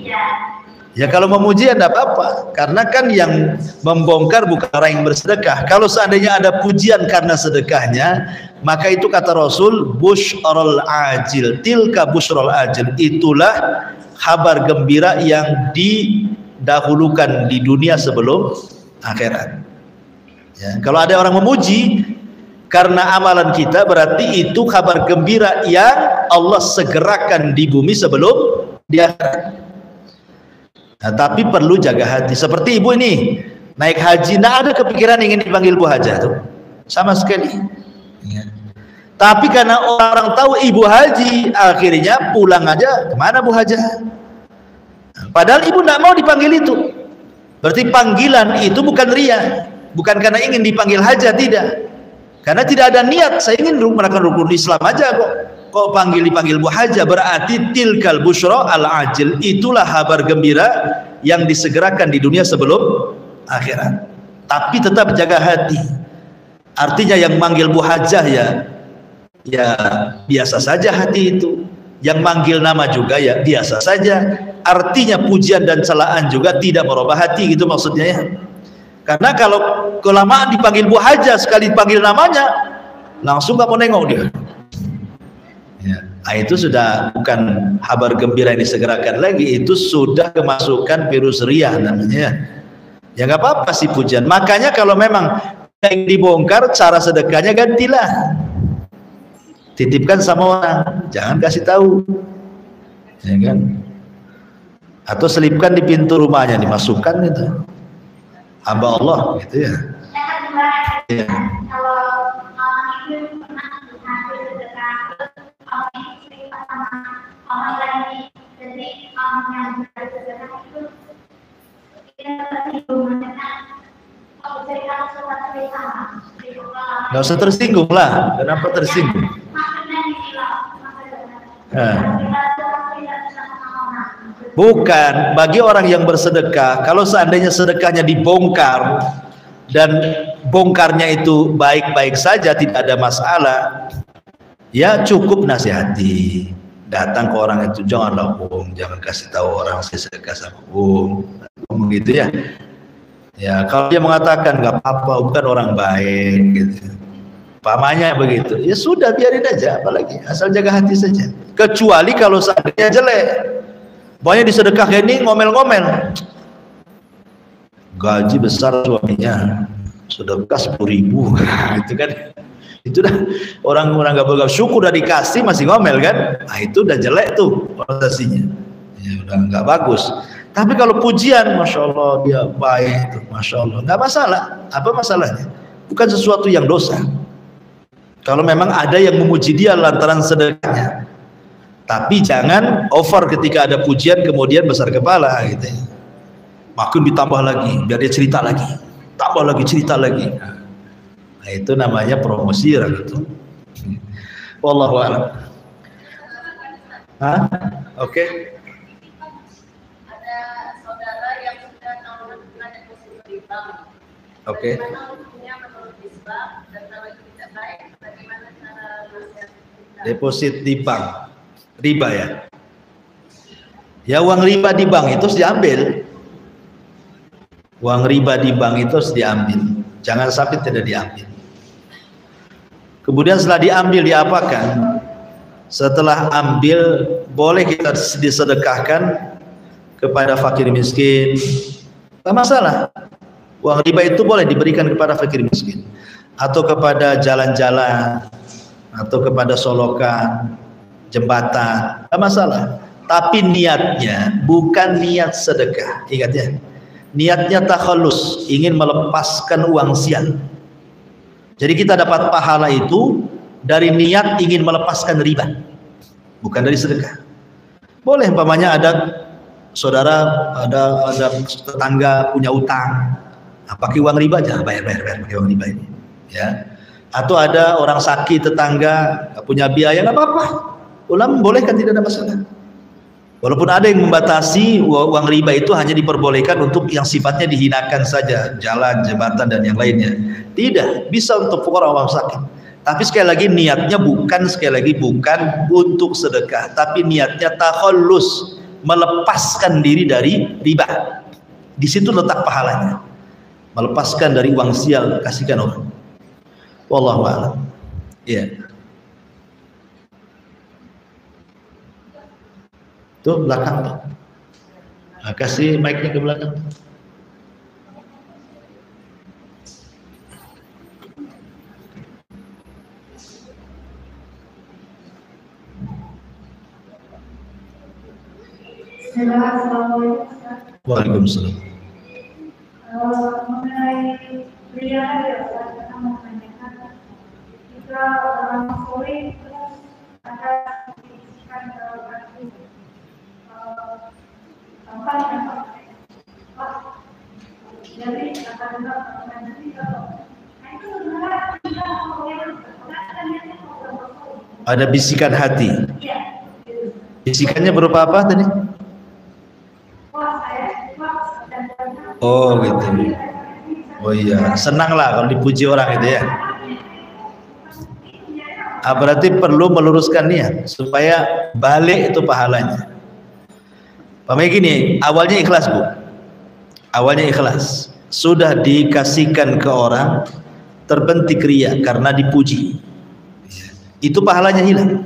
Ya kalau memuji ada apa-apa, karena kan yang membongkar bukan orang yang bersedekah. Kalau seandainya ada pujian karena sedekahnya, maka itu kata Rasul busyrul ajil, tilka busyrul ajil, itulah kabar gembira yang didahulukan di dunia sebelum akhirat. Ya, kalau ada orang memuji karena amalan kita, berarti itu kabar gembira yang Allah segerakan di bumi sebelum di akhirat. Nah, tapi perlu jaga hati. Seperti ibu ini naik haji, tidak ada kepikiran ingin dipanggil Bu Haja tuh, sama sekali. Ya. Tapi karena orang tahu ibu haji, akhirnya pulang aja, kemana Bu Haja? Padahal ibu tidak mau dipanggil itu. Berarti panggilan itu bukan ria, bukan karena ingin dipanggil Haja, tidak. Karena tidak ada niat, saya ingin melakukan rukun Islam aja kok dipanggil Bu Haja, berarti tilkal busyra al ajil, itulah kabar gembira yang disegerakan di dunia sebelum akhirat. Tapi tetap jaga hati. Artinya yang manggil Bu Haja ya biasa saja hati itu. Yang manggil nama juga ya biasa saja. Artinya pujian dan celaan juga tidak merubah hati, gitu maksudnya ya. Karena kalau kelamaan dipanggil Bu Haja, sekali dipanggil namanya langsung gak mau nengok dia. Ya, nah itu sudah bukan kabar gembira yang disegerakan lagi, itu sudah kemasukan virus riya namanya. Ya nggak apa-apa sih pujian. Makanya kalau memang yang dibongkar, cara sedekahnya gantilah, titipkan sama orang, jangan kasih tahu, ya kan? Atau selipkan di pintu rumahnya, dimasukkan itu, hamba Allah gitu ya. Ya. Nggak usah tersinggung lah. Kenapa tersinggung? Bukan, bagi orang yang bersedekah, kalau seandainya sedekahnya dibongkar dan bongkarnya itu baik-baik saja, tidak ada masalah, ya cukup nasihati. Datang ke orang itu, janganlah jangan kasih tahu orang saya sedekah sama gitu ya. Ya kalau dia mengatakan nggak apa-apa, bukan orang baik gitu, pamannya begitu, ya sudah biarin aja, apalagi asal jaga hati saja. Kecuali kalau seandainya jelek, banyak disedekah ini ngomel-ngomel, gaji besar suaminya sedekah 10.000 gitu kan. Itu dah orang-orang nggak bersyukur, udah dikasih masih ngomel kan, nah itu udah jelek tuh prestasinya, ya udah nggak bagus. Tapi kalau pujian, masya Allah dia baik tuh, masya Allah, nggak masalah. Apa masalahnya? Bukan sesuatu yang dosa. Kalau memang ada yang memuji dia lantaran sedekahnya, tapi jangan over ketika ada pujian kemudian besar kepala gitu. Makin ditambah lagi, biar dia cerita lagi, tambah lagi cerita lagi. Nah, itu namanya promosi gitu. Wallahu a'lam. Oke. Ada saudara yang sudah tahun bulan deposito di bank. Oke. Bagaimana hukumnya menurut Islam, dan kalau itu tidak baik, bagaimana cara nasihat kita? Deposit di bank, riba ya. Ya uang riba di bank itu harus diambil. Uang riba di bank itu harus diambil. Jangan sampai tidak diambil. Kemudian setelah diambil diapakan? Setelah ambil boleh kita disedekahkan kepada fakir miskin, tak masalah. Uang riba itu boleh diberikan kepada fakir miskin, atau kepada jalan-jalan, atau kepada solokan, jembatan, tak masalah. Tapi niatnya bukan niat sedekah. Ingat ya, niatnya takhallus, ingin melepaskan uang sial. Jadi kita dapat pahala itu dari niat ingin melepaskan riba, bukan dari sedekah. Boleh umpamanya ada saudara, ada tetangga punya utang, pakai uang riba aja, bayar pakai uang riba ini, ya. Atau ada orang sakit tetangga, gak punya biaya, nggak apa-apa. Ulama bolehkan, tidak ada masalah. Walaupun ada yang membatasi uang riba itu hanya diperbolehkan untuk yang sifatnya dihinakan saja, jalan, jembatan dan yang lainnya. Tidak, bisa untuk fuqara orang sakit. Tapi sekali lagi niatnya bukan untuk sedekah, tapi niatnya takhallus, melepaskan diri dari riba. Di situ letak pahalanya. Melepaskan dari uang sial, kasihkan orang. Wallahu a'lam. Iya. Tuh belakang tuh. Nah, kasih mic-nya ke belakang. Assalamualaikum. Waalaikumsalam. Mengenai pria ya, saya mau menanyakan, jika orang soleh terus ada bisikan berarti tanpa jadi akan nanti kalau itu sebenarnya ada bisikan hati. Bisikannya berupa apa tadi? Oh gitu. Oh iya, senanglah kalau dipuji orang itu ya. Berarti perlu meluruskan niat supaya balik itu pahalanya. Pamanya gini, awalnya ikhlas Bu. Awalnya ikhlas. Sudah dikasihkan ke orang, terbentik riya karena dipuji. Itu pahalanya hilang.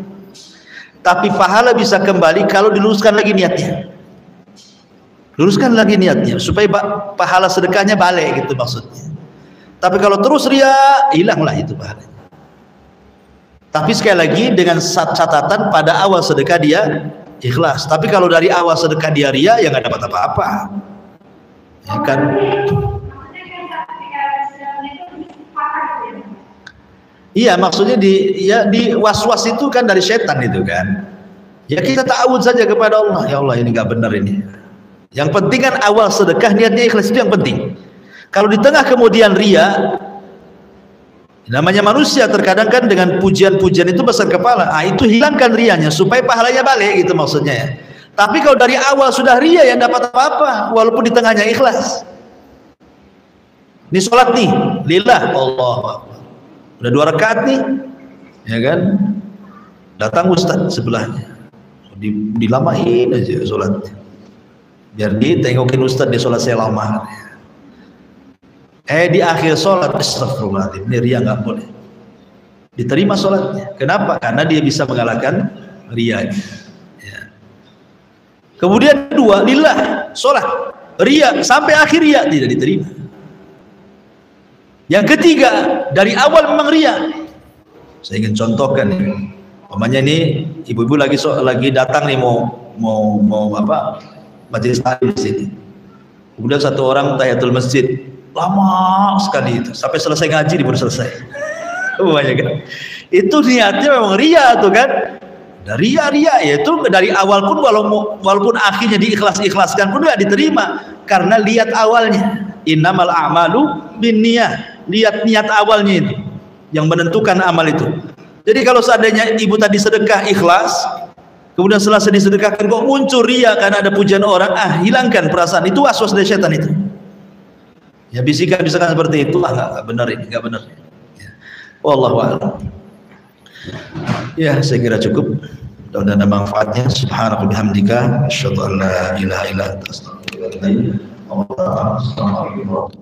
Tapi pahala bisa kembali kalau diluruskan lagi niatnya. Luruskan lagi niatnya supaya pahala sedekahnya balik gitu maksudnya. Tapi kalau terus ria, hilanglah itu pahalanya. Tapi sekali lagi dengan catatan pada awal sedekah dia ikhlas. Tapi kalau dari awal sedekah dia ria, ya nggak dapat apa-apa. Ya kan? Iya, maksudnya di was-was itu kan dari setan itu kan. Ya kita ta'awud saja kepada Allah. Ya Allah, ini nggak benar ini. Yang penting kan awal sedekah niatnya ikhlas, itu yang penting. Kalau di tengah kemudian ria, namanya manusia terkadang kan dengan pujian-pujian itu besar kepala. Itu hilangkan rianya supaya pahalanya balik gitu maksudnya ya. Tapi kalau dari awal sudah ria, yang dapat apa-apa walaupun di tengahnya ikhlas. Ini sholat nih, lillah, Allah. Udah 2 rakaat nih, ya kan? Datang ustaz sebelahnya, dilamain aja sholatnya. Biar ditengokin ustaz di sholat saya lama. Di akhir sholat, astagfirullahaladzim, ini ria nggak boleh. Diterima sholatnya. Kenapa? Karena dia bisa mengalahkan rianya. Ya. Kemudian 2, lillah, sholat, ria sampai akhir ria tidak diterima. Yang ketiga, dari awal memang ria. Saya ingin contohkan nih. Umpamanya ini ibu-ibu lagi datang nih mau apa? Majelis taklim di sini. Kemudian satu orang tahiyatul masjid lama sekali itu sampai selesai ngaji baru selesai. Banyak kan? Itu niatnya memang ria tuh kan. Dari ria ya itu dari awal pun walaupun akhirnya diikhlaskan pun tidak diterima karena lihat awalnya. Innamal a'malu binniyah. Lihat niat awalnya itu yang menentukan amal itu. Jadi kalau seandainya ibu tadi sedekah ikhlas, kemudian setelah disedekahkan kok muncul ria karena ada pujian orang, hilangkan perasaan itu, waswas dari setan itu. Ya bisikan seperti itu, nggak benar ini, nggak benar. Ya. Wallahu a'lam. Ya saya kira cukup. Mudah-mudahan ada manfaatnya. Subhanaka bihamdika, asyhadu an la ilaha illa anta, astaghfiruka wa atubu ilaik.